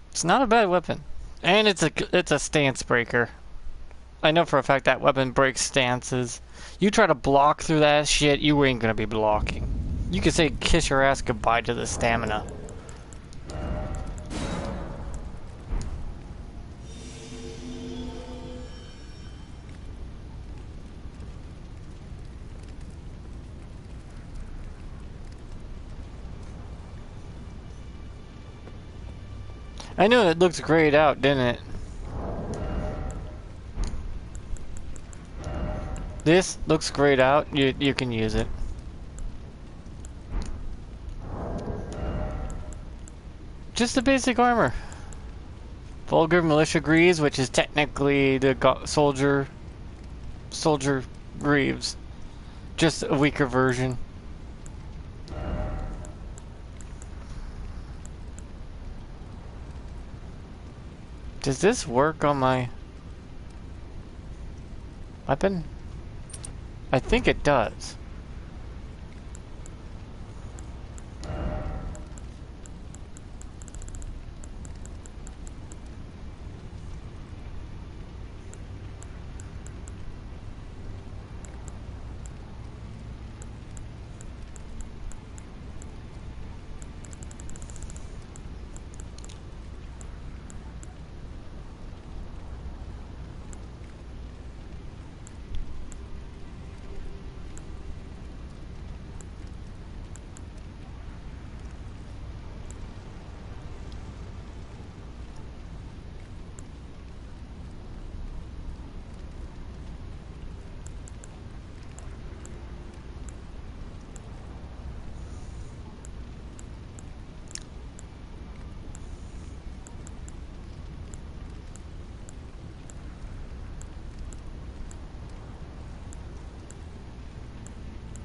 It's not a bad weapon, and it's a stance breaker. I know for a fact that weapon breaks stances. You try to block through that shit, you ain't gonna be blocking. You could say kiss your ass goodbye to the stamina. I know it looks grayed out, didn't it? This looks grayed out. You can use it. Just the basic armor. Vulgar militia greaves, which is technically the soldier greaves. Just a weaker version. Does this work on my weapon? I think it does.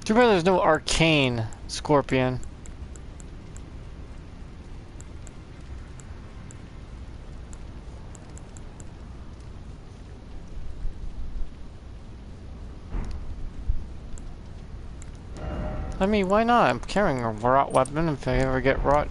Too bad there's no arcane scorpion. I mean, why not? I'm carrying a rot weapon if I ever get rot.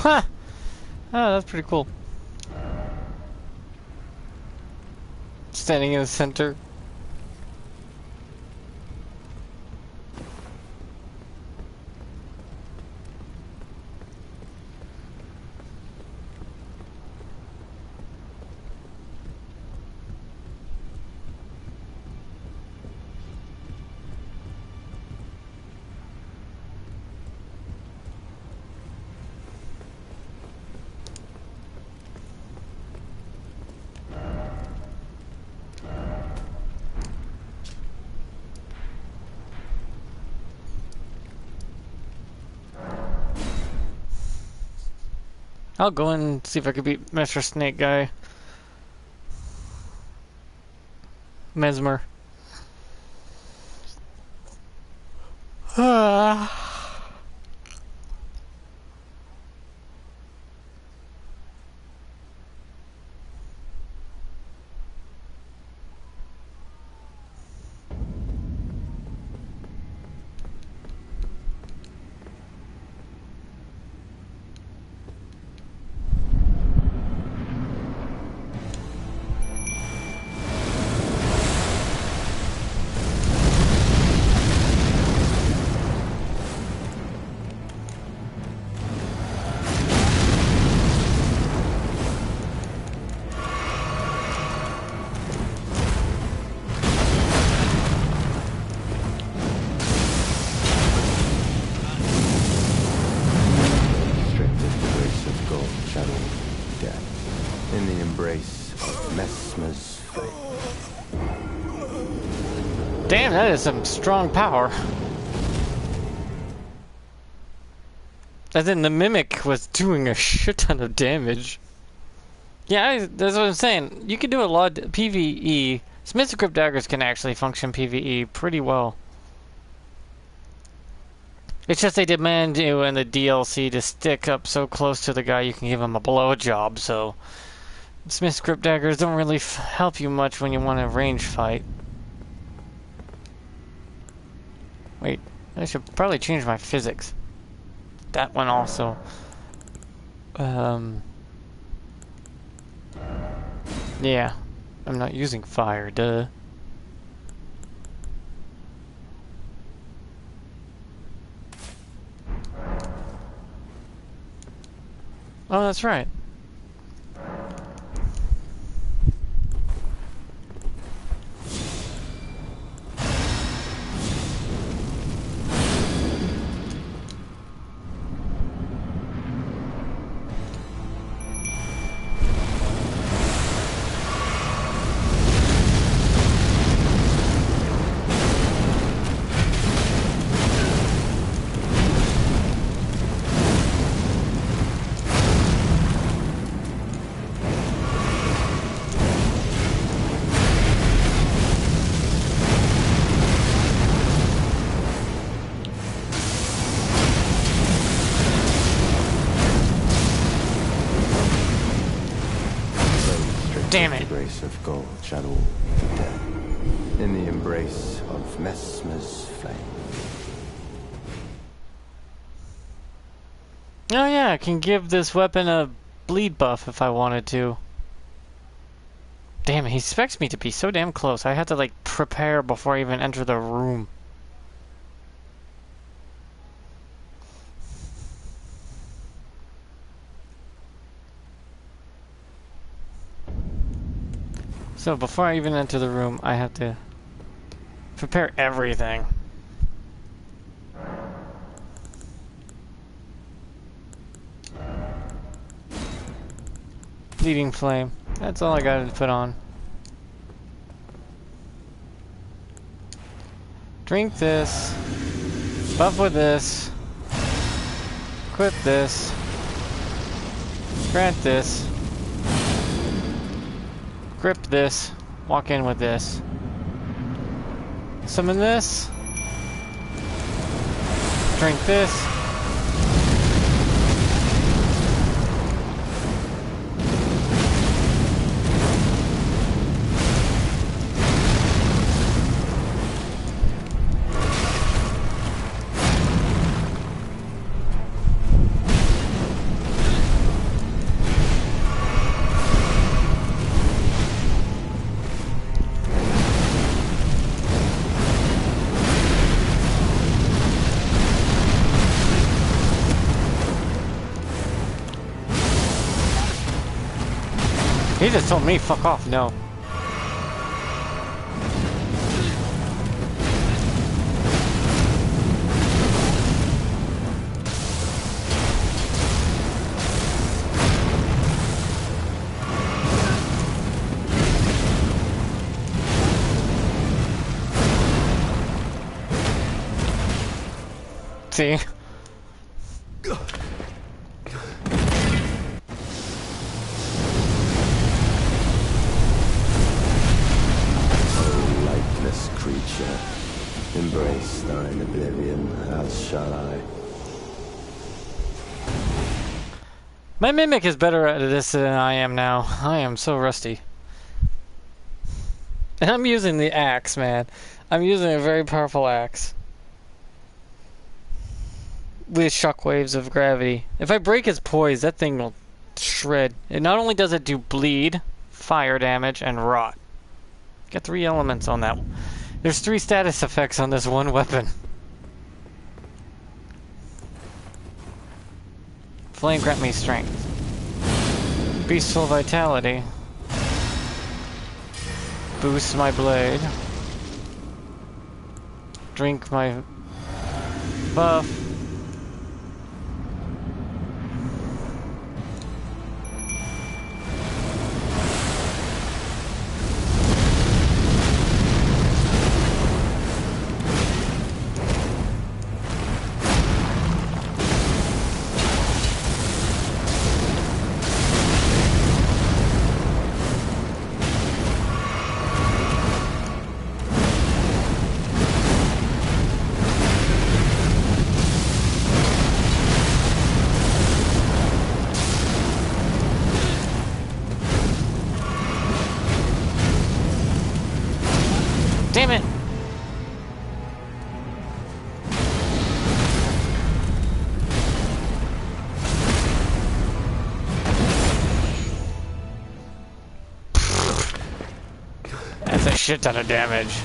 Ha! Oh, that's pretty cool. Standing in the center. I'll go and see if I can beat Mr. Snake Guy. Mesmer. Ah. embrace of Mesmer's flame. Damn, that is some strong power. As in, the mimic was doing a shit ton of damage. Yeah, that's what I'm saying. You can do a lot of PvE. Smith's Grip Daggers can actually function PvE pretty well. It's just they demand you in the DLC to stick up so close to the guy you can give him a blowjob, so... Smith's Grip Daggers don't really help you much when you want a range fight. Wait, I should probably change my physics. That one also. Yeah. I'm not using fire, duh. Oh, that's right. Damn it. Embrace of gold shall all be dead. In the embrace of Mesmer's flame. Oh yeah, I can give this weapon a bleed buff if I wanted to. Damn, he expects me to be so damn close. I have to like prepare before I even enter the room. So before I even enter the room, I have to prepare everything. Bleeding flame. That's all I got to put on. Drink this. Buff with this. Equip this. Grant this. Grip this. Walk in with this. Summon this. Drink this. He just told me fuck off, no. See? Creature, embrace thine oblivion, as shall I. My mimic is better at this than I am now. I am so rusty. And I'm using the axe, man. I'm using a very powerful axe. With shockwaves of gravity. If I break its poise, that thing will shred. And not only does it do bleed, fire damage, and rot. Got 3 elements on that one. There's 3 status effects on this one weapon. Flame grant me strength. Beastful vitality. Boost my blade. Drink my buff. shit ton of damage.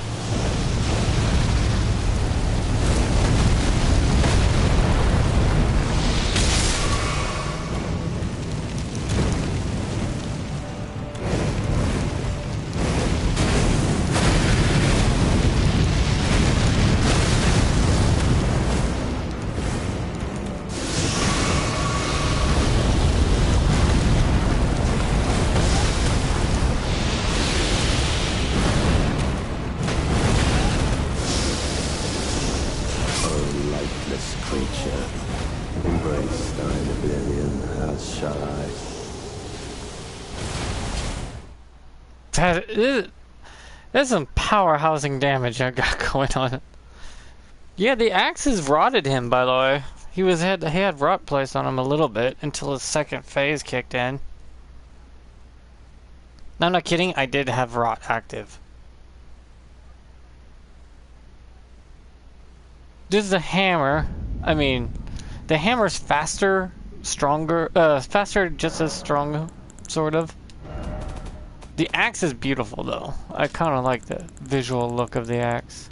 There's some powerhousing damage I got going on. Yeah, the axes rotted him, by the way. He had rot placed on him a little bit until his second phase kicked in. No, I'm not kidding. I did have rot active. This is a hammer. I mean, the hammer's faster, stronger, faster, just as strong, sort of. The axe is beautiful, though. I kind of like the visual look of the axe.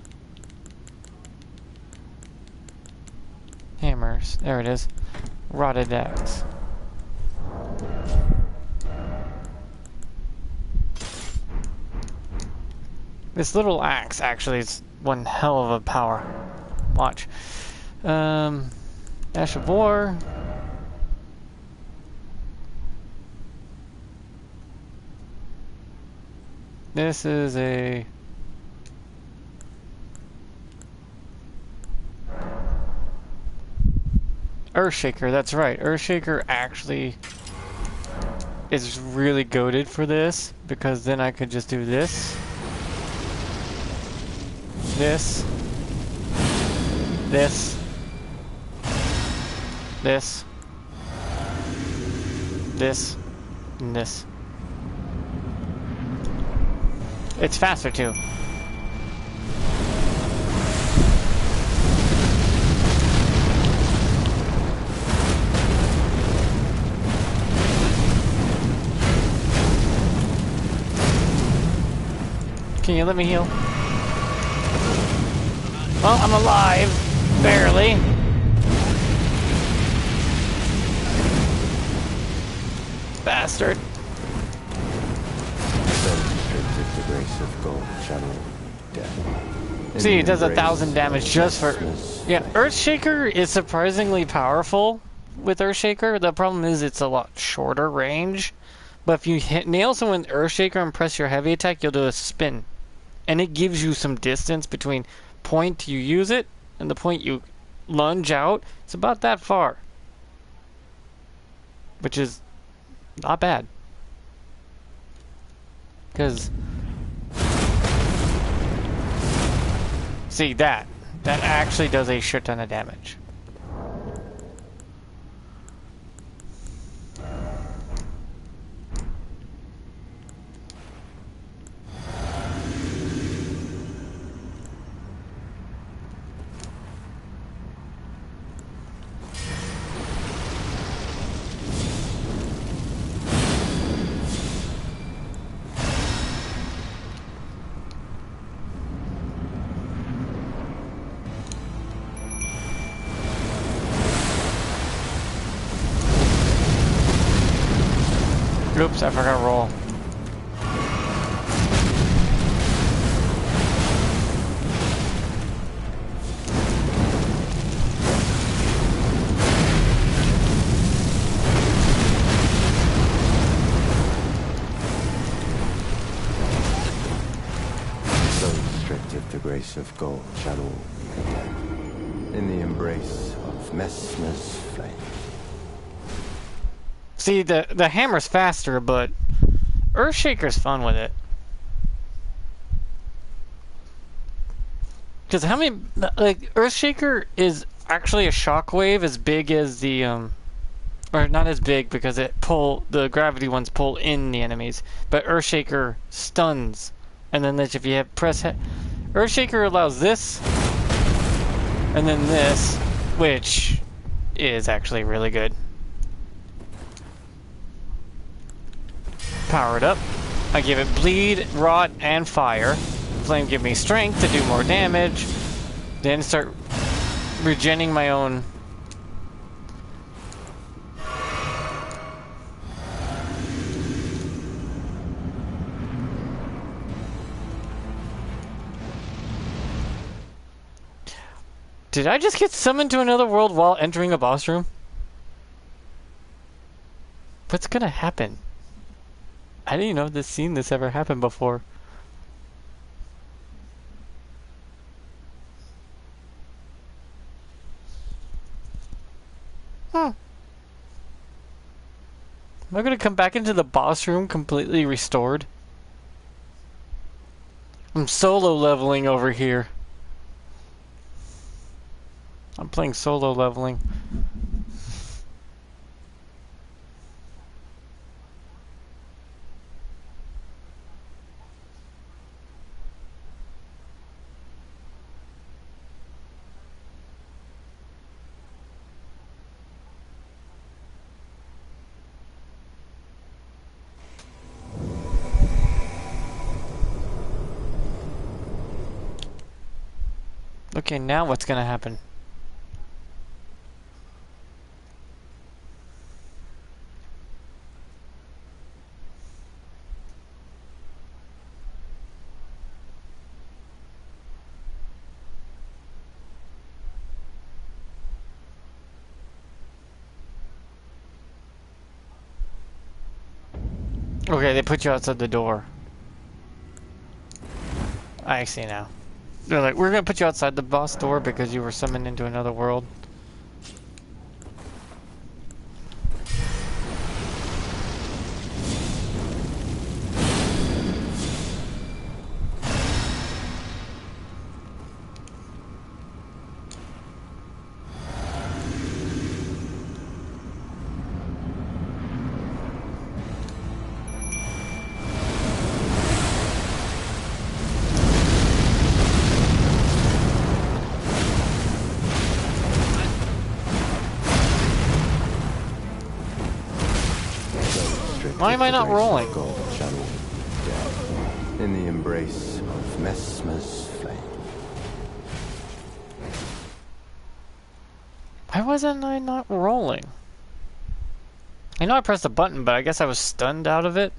Hammers. There it is. Rotted axe. This little axe actually is one hell of a power. Watch. Ash of War. This is a Earthshaker, that's right. Earthshaker actually is really goated for this because then I could just do this, this, this, this, this, and this. It's faster too. Can you let me heal? Well, I'm alive. Barely. Bastard. The grace of gold channel death. See, it does 1,000 damage just for... Yeah, Earthshaker is surprisingly powerful with Earthshaker. The problem is it's a lot shorter range. But if you nail someone with Earthshaker and press your heavy attack, you'll do a spin. And it gives you some distance between point you use it and the point you lunge out. It's about that far. Which is not bad. Because... See, that actually does a shit ton of damage. Oops, I forgot to roll. So restrictive the grace of gold channel in the embrace of Messmer's flame. See, the hammer's faster, but Earthshaker's fun with it. Because how many... Like, Earthshaker is actually a shockwave as big as the... Or not as big because the gravity ones pull in the enemies. But Earthshaker stuns. And then if you have Earthshaker allows this. And then this. Which is actually really good. Power it up. I give it bleed, rot, and fire. flame give me strength to do more damage. Then start regenning my own. Did I just get summoned to another world while entering a boss room? What's gonna happen? I didn't even know this ever happened before. Huh. Am I gonna come back into the boss room completely restored? I'm solo leveling over here. I'm playing solo leveling. Okay, now what's gonna happen? Okay, they put you outside the door. I see now. They're like, we're gonna put you outside the boss door because you were summoned into another world. Why am I not rolling? Gold channel death in the embrace of Messmer's flame. Why wasn't I not rolling? I know I pressed the button, but I guess I was stunned out of it.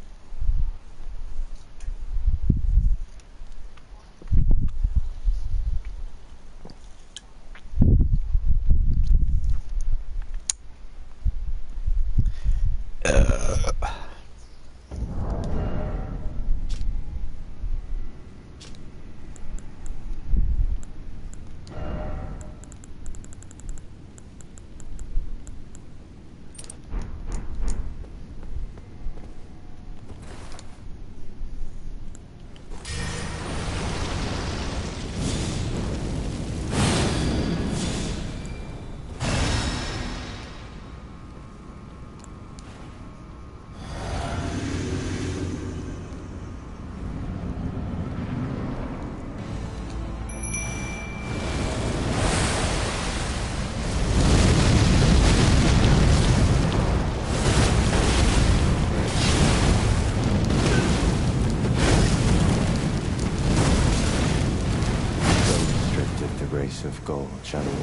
Of gold channeling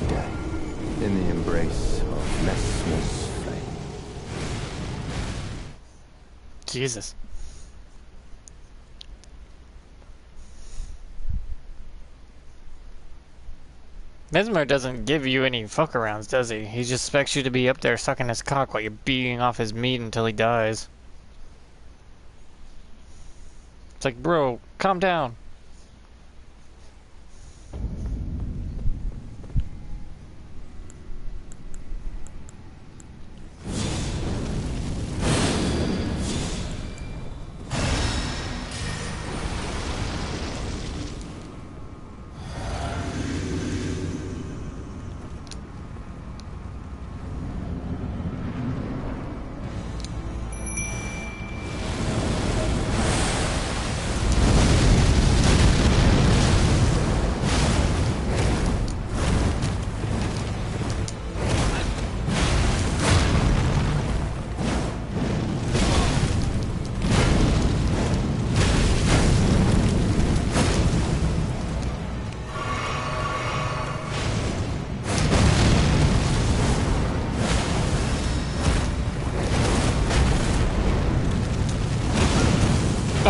death in the embrace of Messmer's flame. Jesus. Mesmer doesn't give you any fuck arounds, does he? He just expects you to be up there sucking his cock while you're beating off his meat until he dies. It's like, bro, calm down.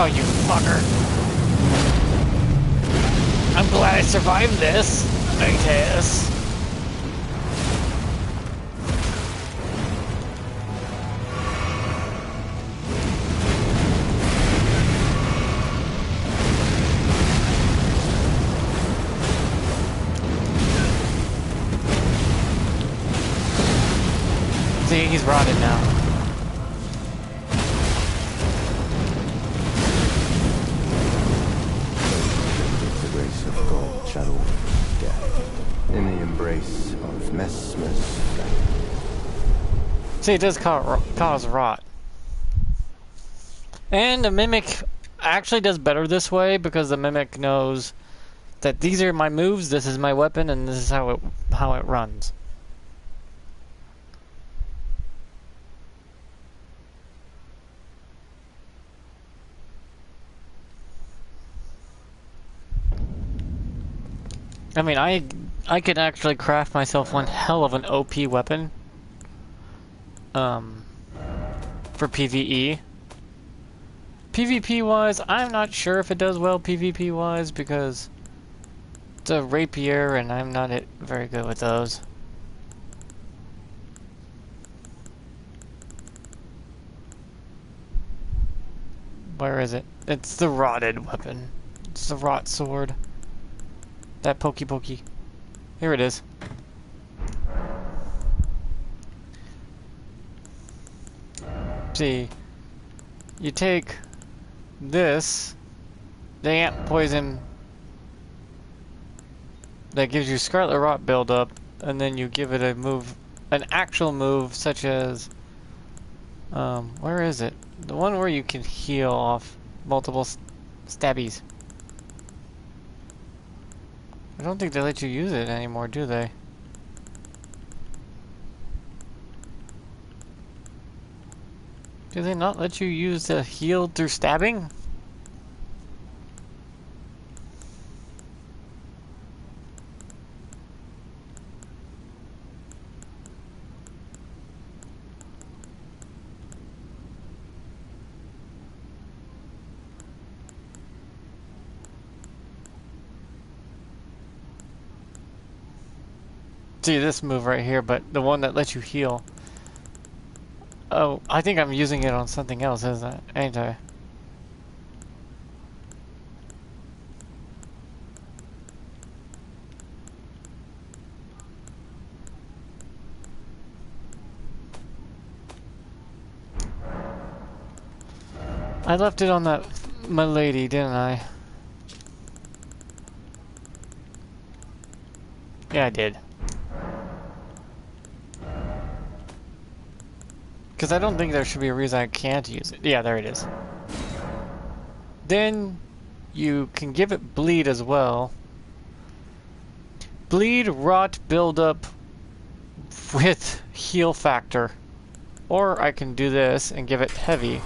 Oh, you fucker. I'm glad I survived this, I guess. See, he's rotted now. The grace of God shall all death. In the embrace of Messmer's strength. See, it does cause rot. And the Mimic actually does better this way because the Mimic knows that these are my moves, this is my weapon, and this is how it runs. I mean, I could actually craft myself one hell of an OP weapon. For PvE. PvP wise, I'm not sure if it does well PvP wise because it's a rapier and I'm not very good with those. Where is it? It's the rotted weapon. It's the rot sword. That pokey. Here it is. See, you take this, the ant poison that gives you Scarlet Rot buildup, and then you give it a move, an actual move such as, where is it? The one where you can heal off multiple stabbies. I don't think they let you use it anymore, do they? Do they not let you use the heal through stabbing? See this move right here, but the one that lets you heal. Oh, I think I'm using it on something else, ain't I? I left it on that my lady, didn't I? Yeah, I did. Because I don't think there should be a reason I can't use it. Yeah, there it is. Then you can give it bleed as well. Bleed, rot, build up with heal factor. Or I can do this and give it heavy.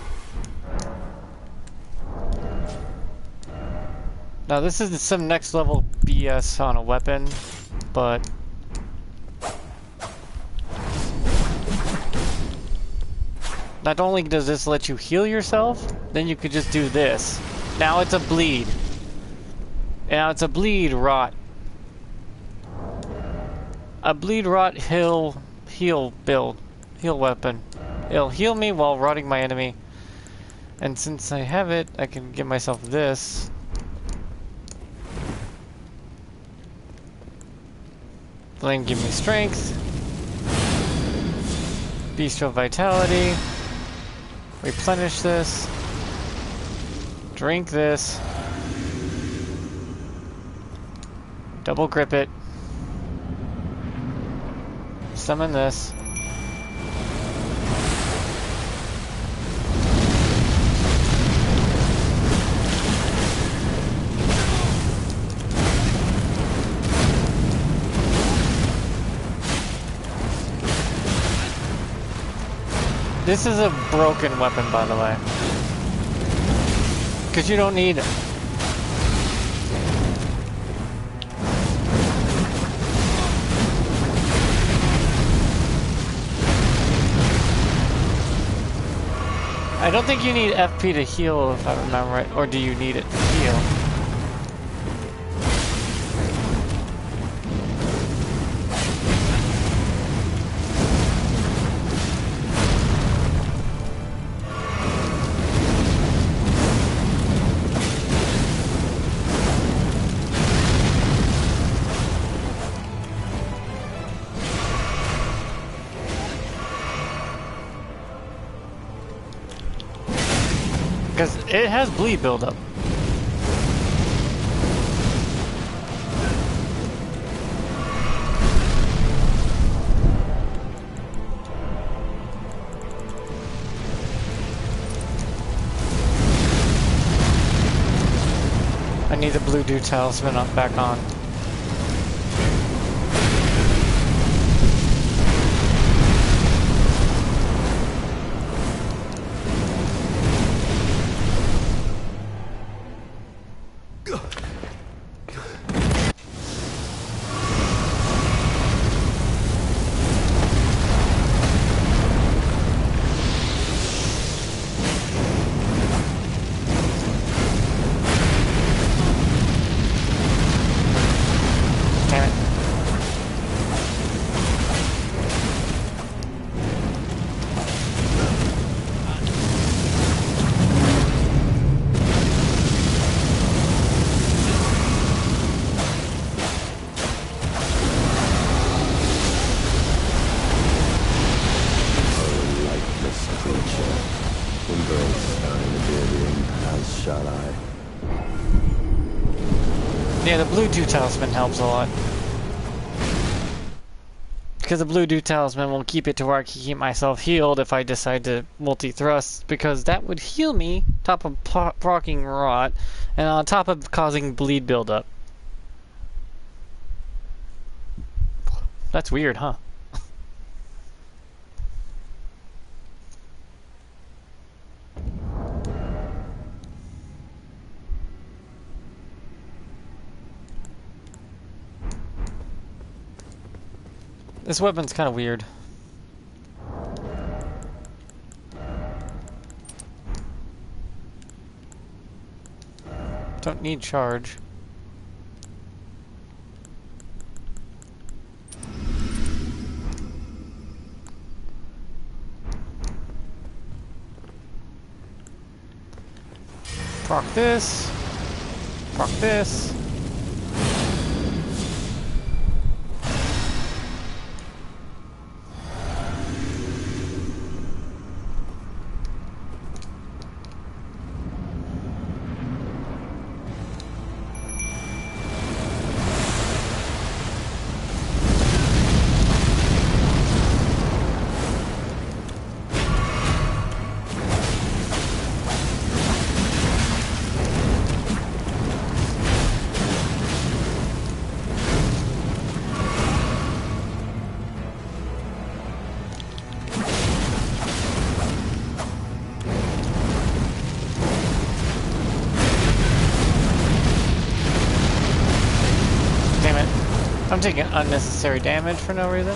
Now this is some next level BS on a weapon, but not only does this let you heal yourself, then you could just do this. Now it's a bleed. Now it's a bleed rot. A bleed rot heal build. Heal weapon. It'll heal me while rotting my enemy. And since I have it, I can give myself this. Flame give me strength. Bestial vitality. Replenish this. Drink this. Double grip it. Summon this. This is a broken weapon, by the way. Because you don't need it. I don't think you need FP to heal, if I remember right. Or do you need it to heal? Because it has bleed buildup. I need the blue dew talisman up back on. Damn it. Lifeless creature, embrace thine oblivion, as shall I. Yeah, the blue dew talisman helps a lot. Because the blue dew talisman will keep it to where I can keep myself healed if I decide to multi-thrust, because that would heal me, top of proccing rot, and on top of causing bleed buildup. That's weird, huh? This weapon's kind of weird. Don't need charge. Proc this. Proc this. I'm taking unnecessary damage for no reason.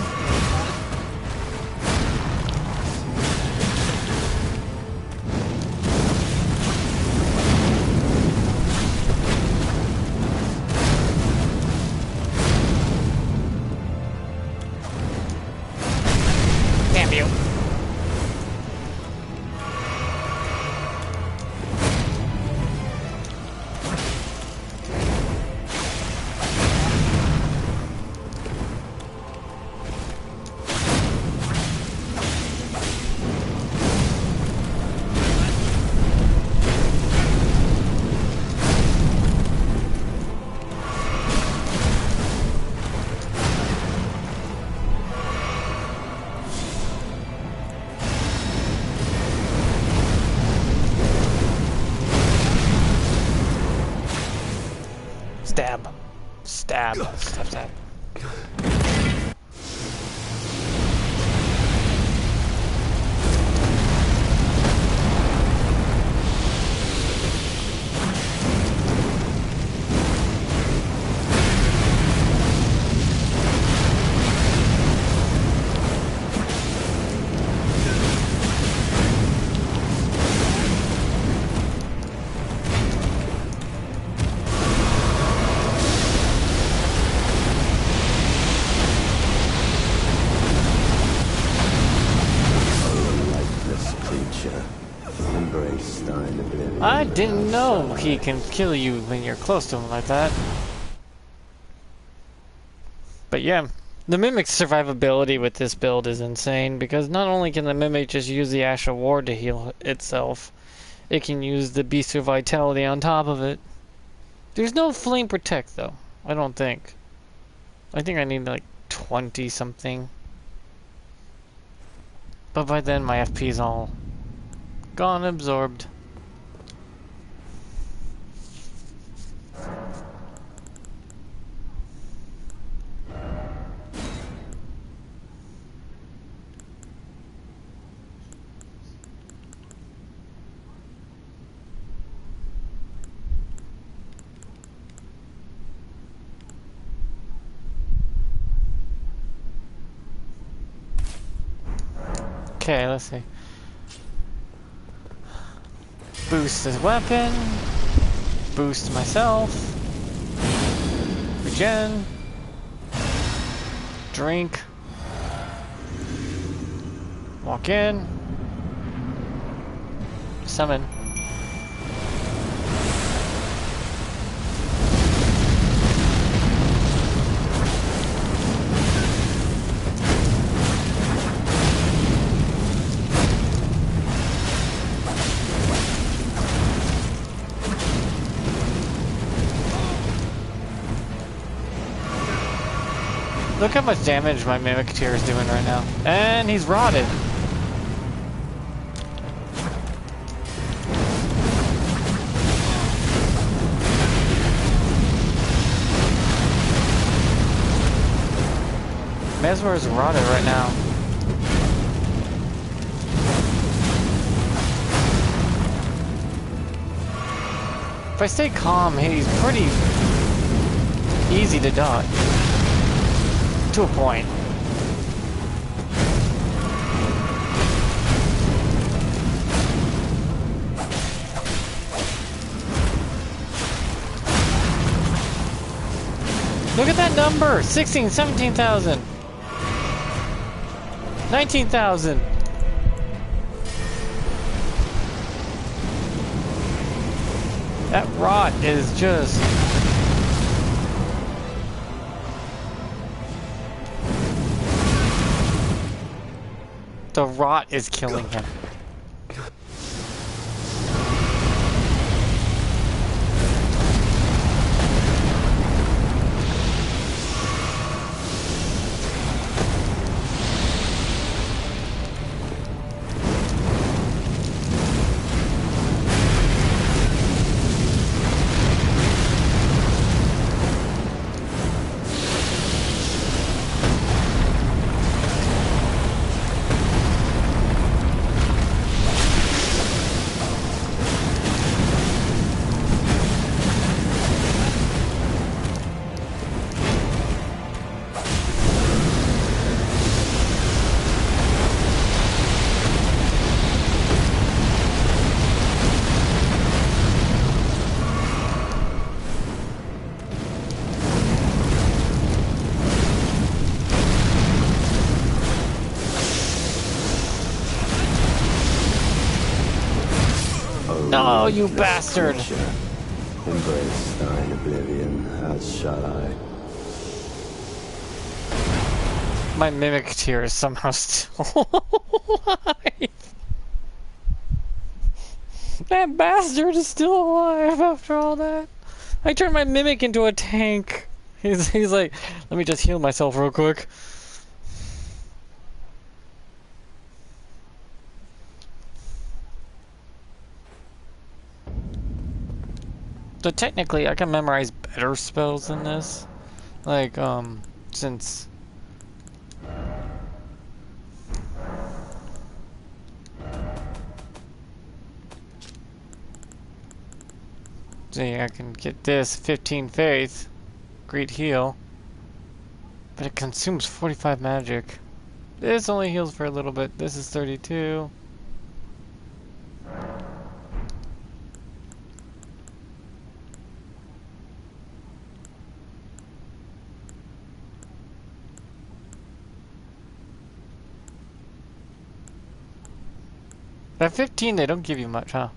Damn you. Stab. Stab. Stab, stab. I didn't know he can kill you when you're close to him like that. But yeah, the Mimic's survivability with this build is insane because not only can the Mimic just use the Ash of War to heal itself, it can use the Beast of Vitality on top of it. There's no Flame Protect though, I don't think. I think I need like 20 something. But by then my FP's all gone, absorbed. Okay, let's see. Boost his weapon. Boost myself. Regen. Drink. Walk in. Summon. Look how much damage my Mimic Tier is doing right now. And he's rotted. Mesmer is rotted right now. If I stay calm, he's pretty easy to dodge. To a point. Look at that number! 16, 17,000. 19,000. That rot is just... The rot is killing him. No, you bastard! Embrace thine oblivion, as shall I. My Mimic Tier is somehow still alive. That bastard is still alive after all that. I turned my Mimic into a tank. He's like, let me just heal myself real quick. So technically, I can memorize better spells than this. Like, since... See, I can get this 15 faith, great heal, but it consumes 45 magic. This only heals for a little bit. This is 32. At 15, they don't give you much, huh?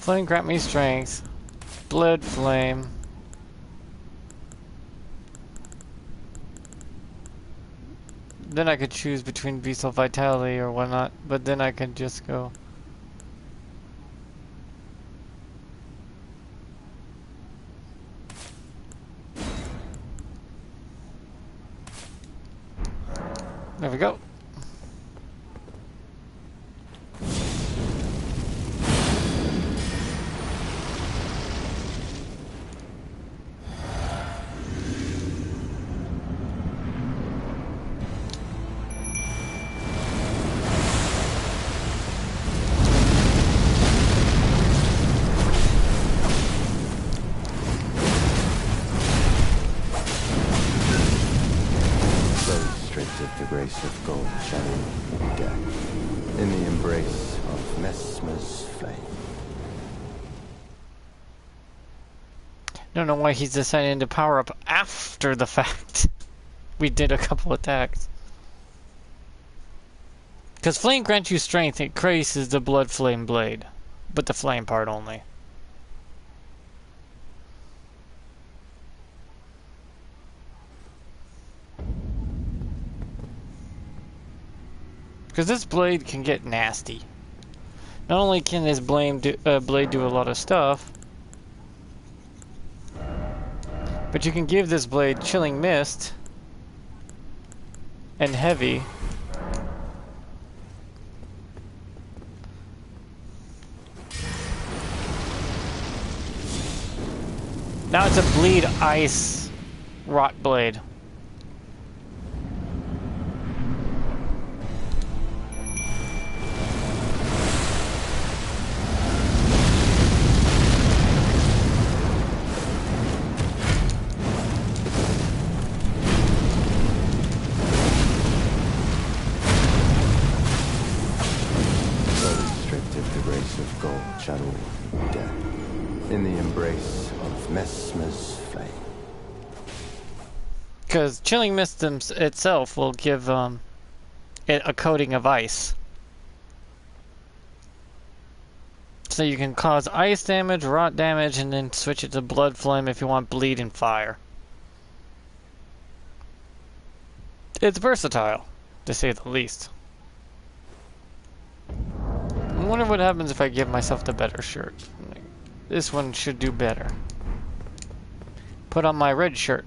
Flame grant me strength. Blood flame. Then I could choose between Beast of Vitality or whatnot, but then I could just go. There we go. The grace of gold channeling death in the embrace of Messmer's flame. Don't know why he's deciding to power up after the fact. We did a couple attacks. Because flame grants you strength, it increases the blood flame blade, but the flame part only. Because this blade can get nasty. Not only can this blade do a lot of stuff, but you can give this blade chilling mist and heavy. Now it's a bleed ice rot blade. Channel death in the embrace of Messmer's flame. Because chilling mist itself will give it a coating of ice. So you can cause ice damage, rot damage, and then switch it to blood flame if you want bleed and fire. It's versatile, to say the least. I wonder what happens if I give myself the better shirt. This one should do better. Put on my red shirt.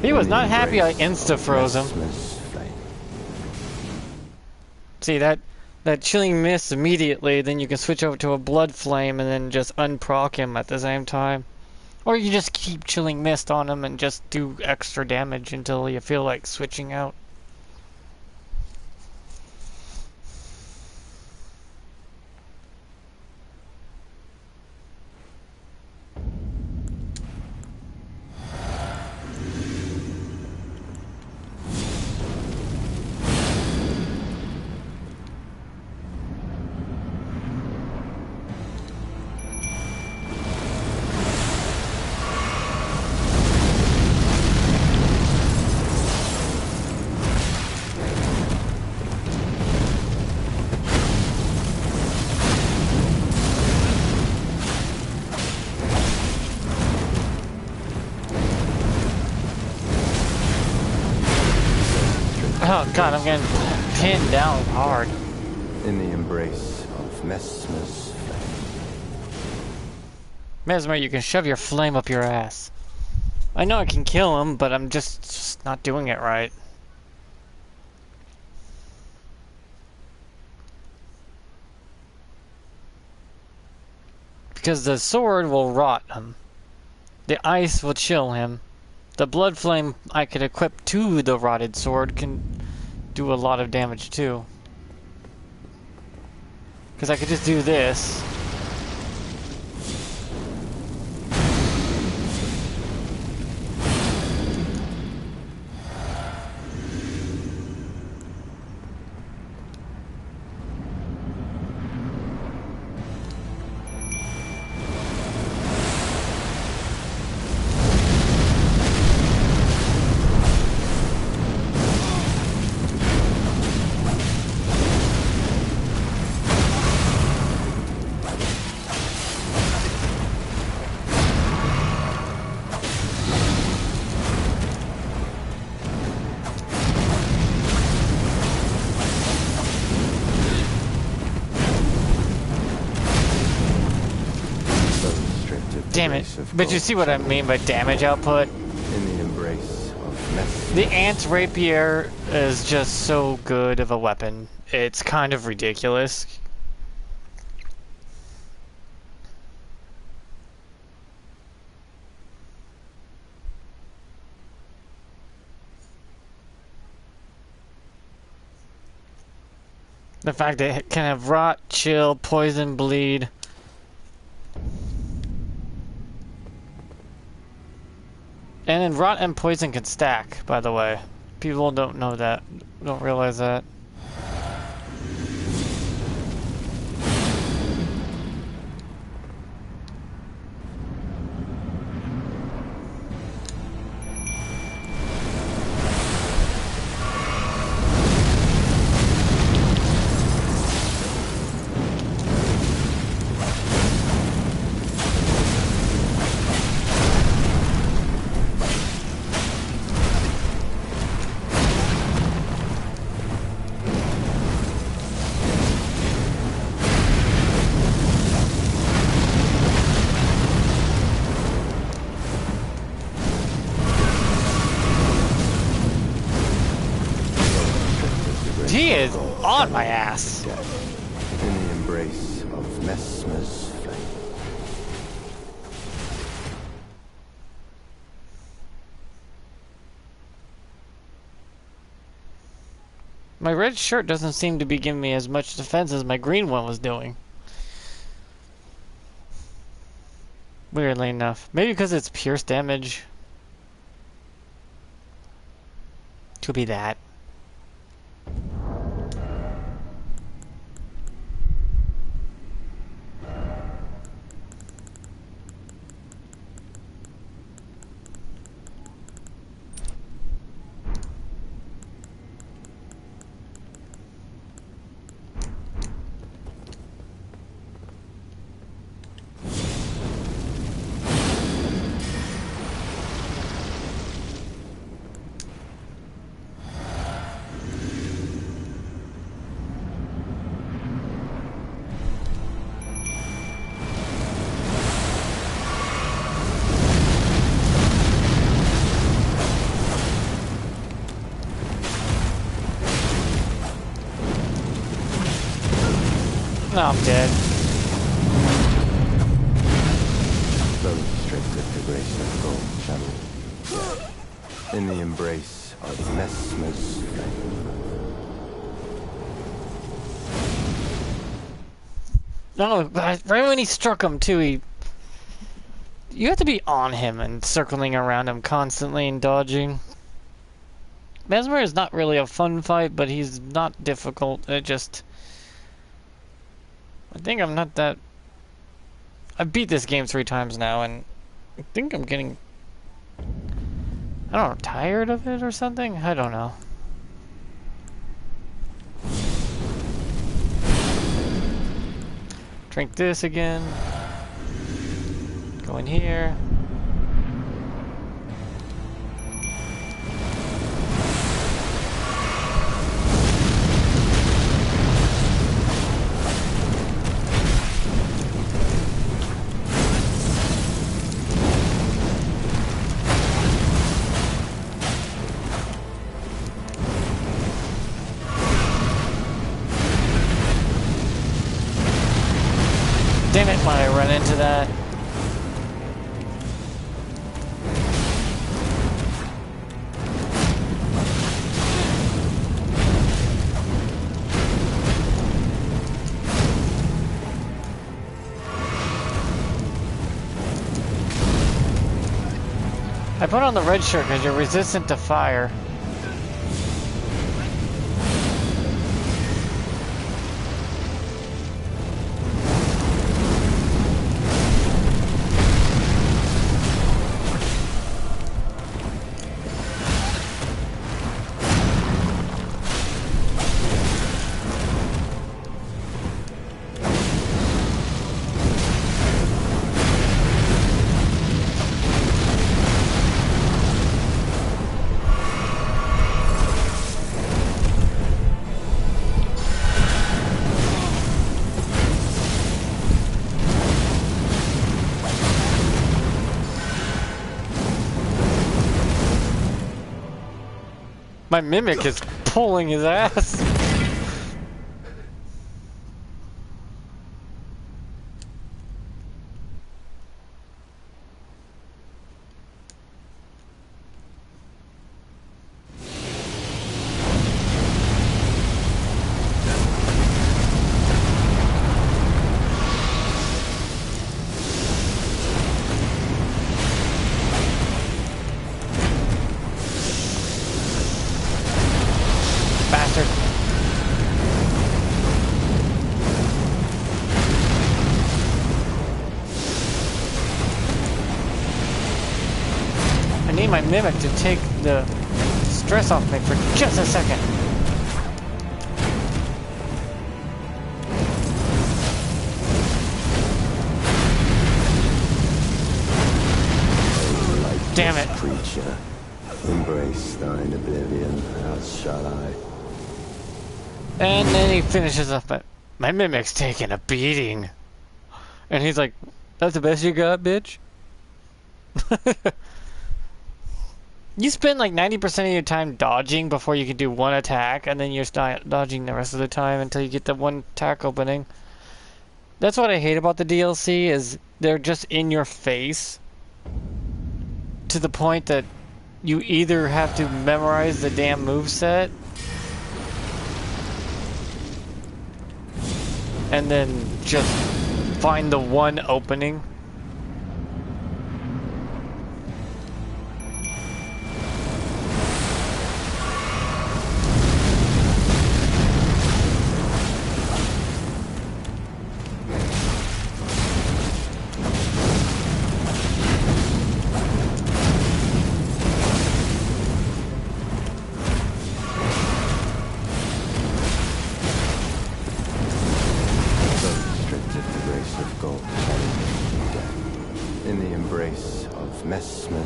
He was not happy I insta-froze him. See, that chilling mist immediately, then you can switch over to a blood flame and then just unproc him at the same time. Or you just keep chilling mist on him and just do extra damage until you feel like switching out. Oh god, I'm getting pinned down hard. In the embrace of Messmer's flame. Mesmer, you can shove your flame up your ass. I know I can kill him, but I'm just not doing it right. Because the sword will rot him. The ice will chill him. The blood flame I could equip to the rotted sword can do a lot of damage too. Because I could just do this. the Damn it. grace of But you gold see what I shall mean by damage output? in the embrace of mess. The Ant's rapier is just so good of a weapon. It's kind of ridiculous. The fact that it can have rot, chill, poison, bleed. And then rot and poison can stack, by the way. People don't know that. Don't realize that. He is on my ass. Death in the embrace of Messmer's flame. My red shirt doesn't seem to be giving me as much defense as my green one was doing. Weirdly enough. Maybe because it's pierce damage. Could be that. No, I'm dead. Those restricted to grace of gold shall death in the embrace of Messmer's flame. No, right when he struck him too, you have to be on him and circling around him constantly and dodging. Mesmer is not really a fun fight, but he's not difficult. I think I'm not that... I beat this game 3 times now, and I think I'm getting... I don't know, tired of it or something? I don't know. Drink this again. Go in here. Damn it, when I run into that. I put on the red shirt because you're resistant to fire. My mimic is pulling his ass. Bastard. I need my mimic to take the stress off me for just a second. Damn it. Creature, embrace thine oblivion, as shall I. And then he finishes up at, my mimic's taking a beating. And he's like, that's the best you got, bitch? You spend like 90% of your time dodging before you can do one attack, and then you're dodging the rest of the time until you get the one attack opening. That's what I hate about the DLC, is they're just in your face to the point that you either have to memorize the damn moveset and then just find the one opening.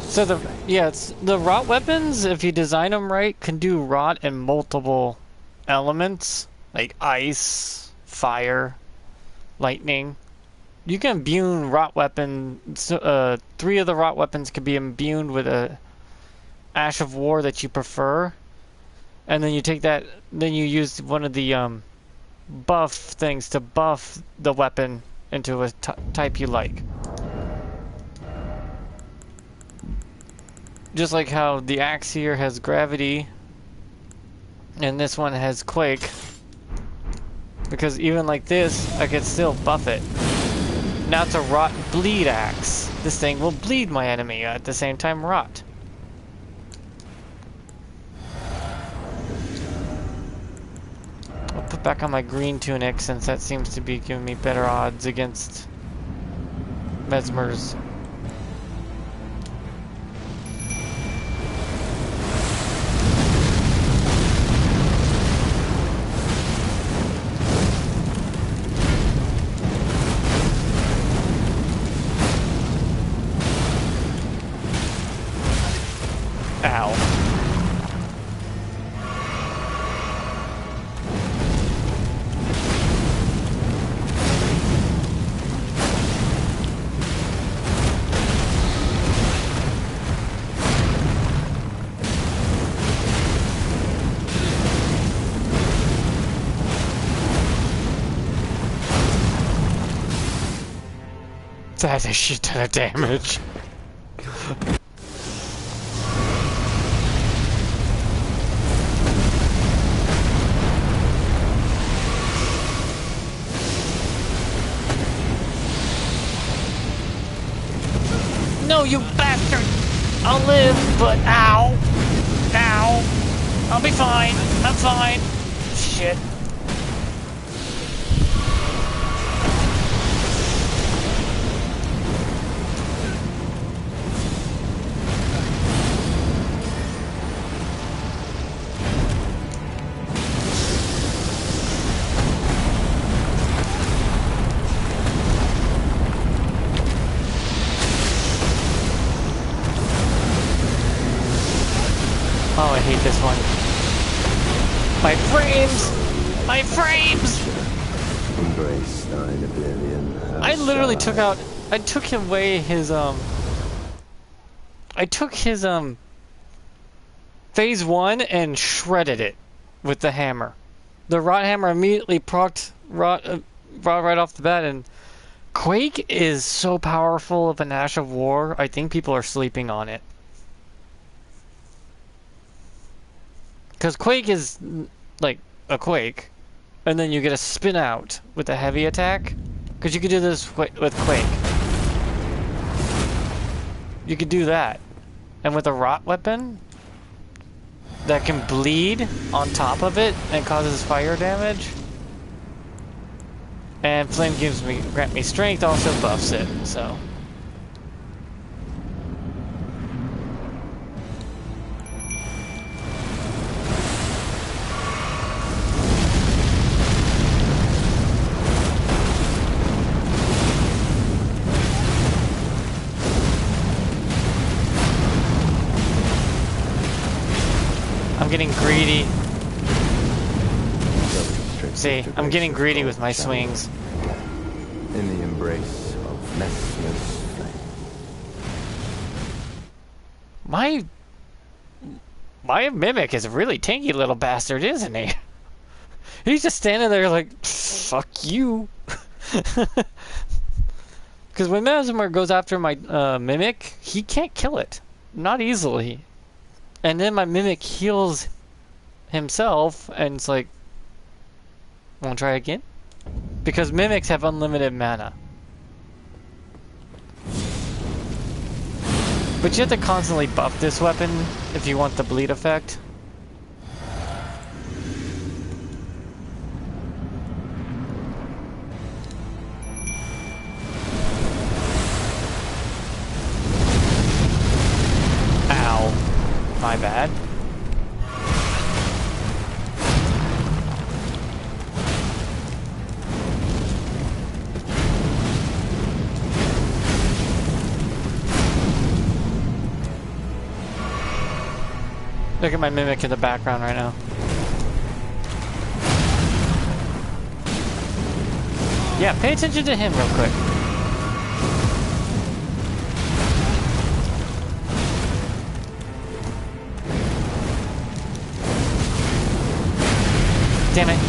So it's the rot weapons, if you design them right, can do rot in multiple elements, like ice, fire, lightning. You can imbue rot weapons. 3 of the rot weapons can be imbued with a Ash of War that you prefer, and then you take that. Then you use one of the buff things to buff the weapon into a type you like. Just like how the axe here has gravity and this one has quake, because even like this I could still buff it. Now it's a rot bleed axe. This thing will bleed my enemy at the same time rot. I'll put back on my green tunic since that seems to be giving me better odds against mesmers. That's a shit ton of damage. No, you bastard! I'll live, but ow! Ow! I'll be fine. I'm fine. Shit. Oh, I hate this one. My frames! My frames! Embrace thine oblivion. I literally took out... I took away his, I took his, phase 1 and shredded it with the hammer. The rot hammer immediately procced rot right off the bat, and Quake is so powerful of an Ash of War, I think people are sleeping on it. Because Quake is like a Quake, and then you get a spin out with a heavy attack. Because you could do this with Quake. You could do that. And with a rot weapon that can bleed on top of it and causes fire damage. And Flame grant me strength also buffs it, so. I'm getting greedy. See, I'm getting greedy with my swings. In the embrace of Messmer's flame. My Mimic is a really tanky little bastard, isn't he? He's just standing there like, fuck you. Because when Mesmer goes after my Mimic, he can't kill it. Not easily. And then my Mimic heals himself, and it's like, wanna try again? Because Mimics have unlimited mana. But you have to constantly buff this weapon if you want the bleed effect. Ow. My bad. Look at my Mimic in the background right now. Yeah, pay attention to him real quick. Damn it.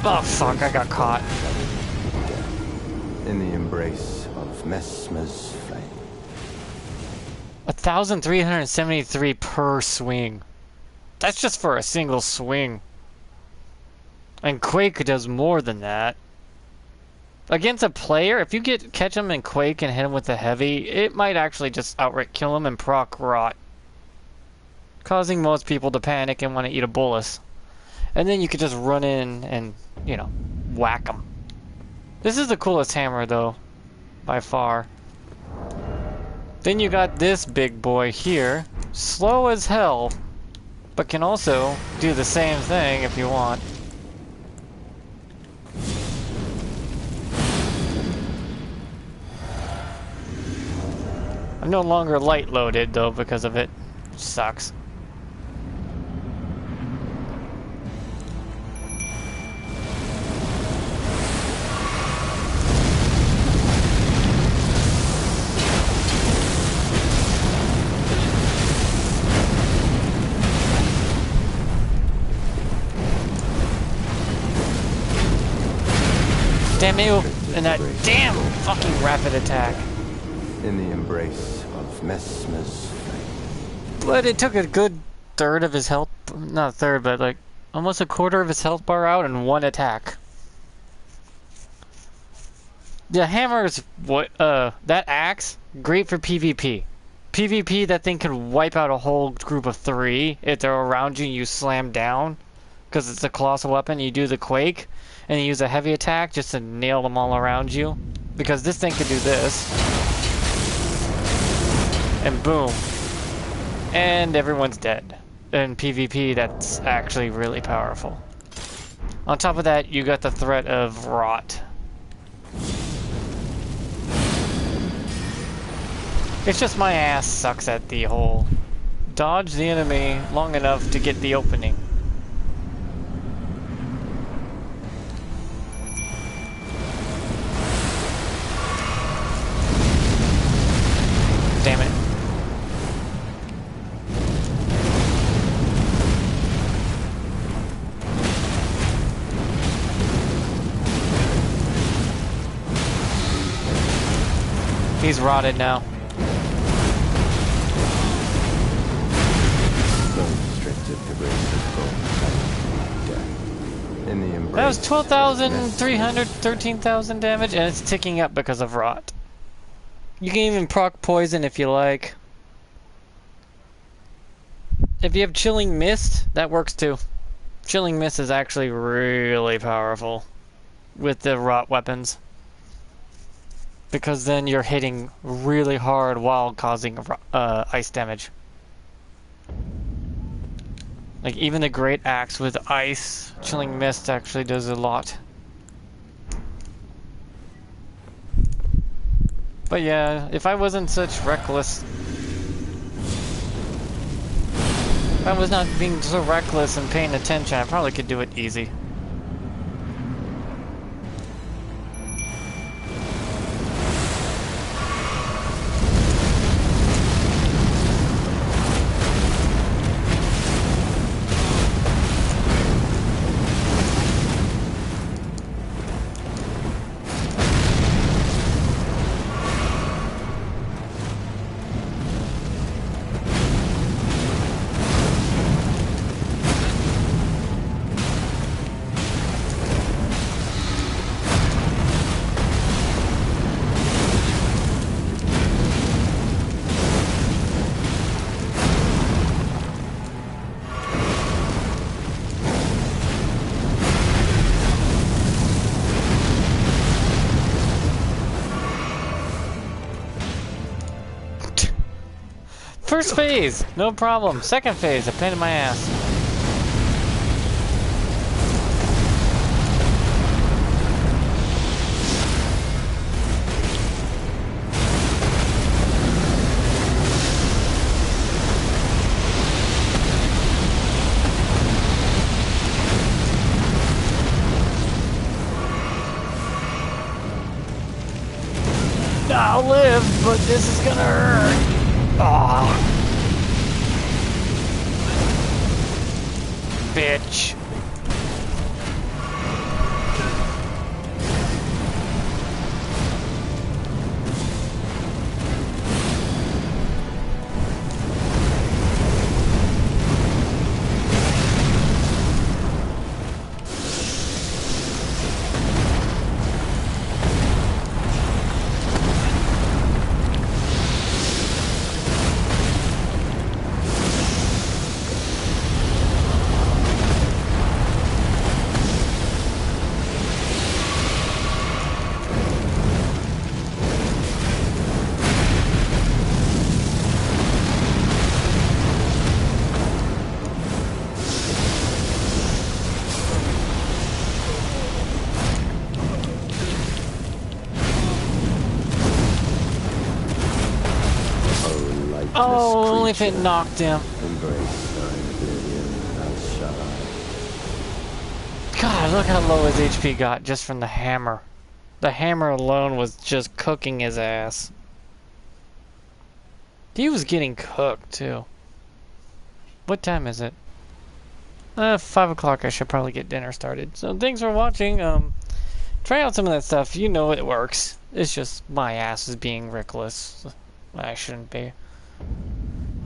Oh fuck, I got caught. In the embrace of Messmer's flame. 1,373 per swing. That's just for a single swing. And Quake does more than that. Against a player, if you catch him in Quake and hit him with the heavy, it might actually just outright kill him and proc rot. Causing most people to panic and want to eat a bolus. And then you could just run in and, you know, whack them. This is the coolest hammer, though, by far. Then you got this big boy here. Slow as hell, but can also do the same thing if you want. I'm no longer light loaded, though, because of it. Sucks. Damn you! And that damn fucking rapid attack. In the embrace of Messmer's flame. But it took a good third of his health, not a third, but like almost a quarter of his health bar out in one attack. The hammer is what, that axe, great for PvP. PvP, that thing can wipe out a whole group of 3 if they're around you and you slam down. Because it's a colossal weapon, you do the Quake, and you use a heavy attack just to nail them all around you. Because this thing can do this. And boom. And everyone's dead. In PvP, that's actually really powerful. On top of that, you got the threat of rot. It's just my ass sucks at the whole dodge the enemy long enough to get the opening. Damn it. He's rotted now. That was 12,300, 13,000 damage, and it's ticking up because of rot. You can even proc poison if you like. If you have chilling mist, that works too. Chilling mist is actually really powerful with the rot weapons. Because then you're hitting really hard while causing ice damage. Like even the Great Axe with ice, chilling mist actually does a lot. But yeah, if I wasn't such reckless... If I was not being so reckless and paying attention, I probably could do it easy. First phase, no problem. Second phase, a pain in my ass. I'll live, but this is gonna hurt. Aw. Bitch. Oh, only if it knocked him. God, look how low his HP got just from the hammer. The hammer alone was just cooking his ass. He was getting cooked, too. What time is it? 5 o'clock. I should probably get dinner started. So thanks for watching. Try out some of that stuff. You know it works. It's just my ass is being reckless. I shouldn't be.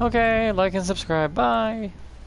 Okay, like and subscribe. Bye.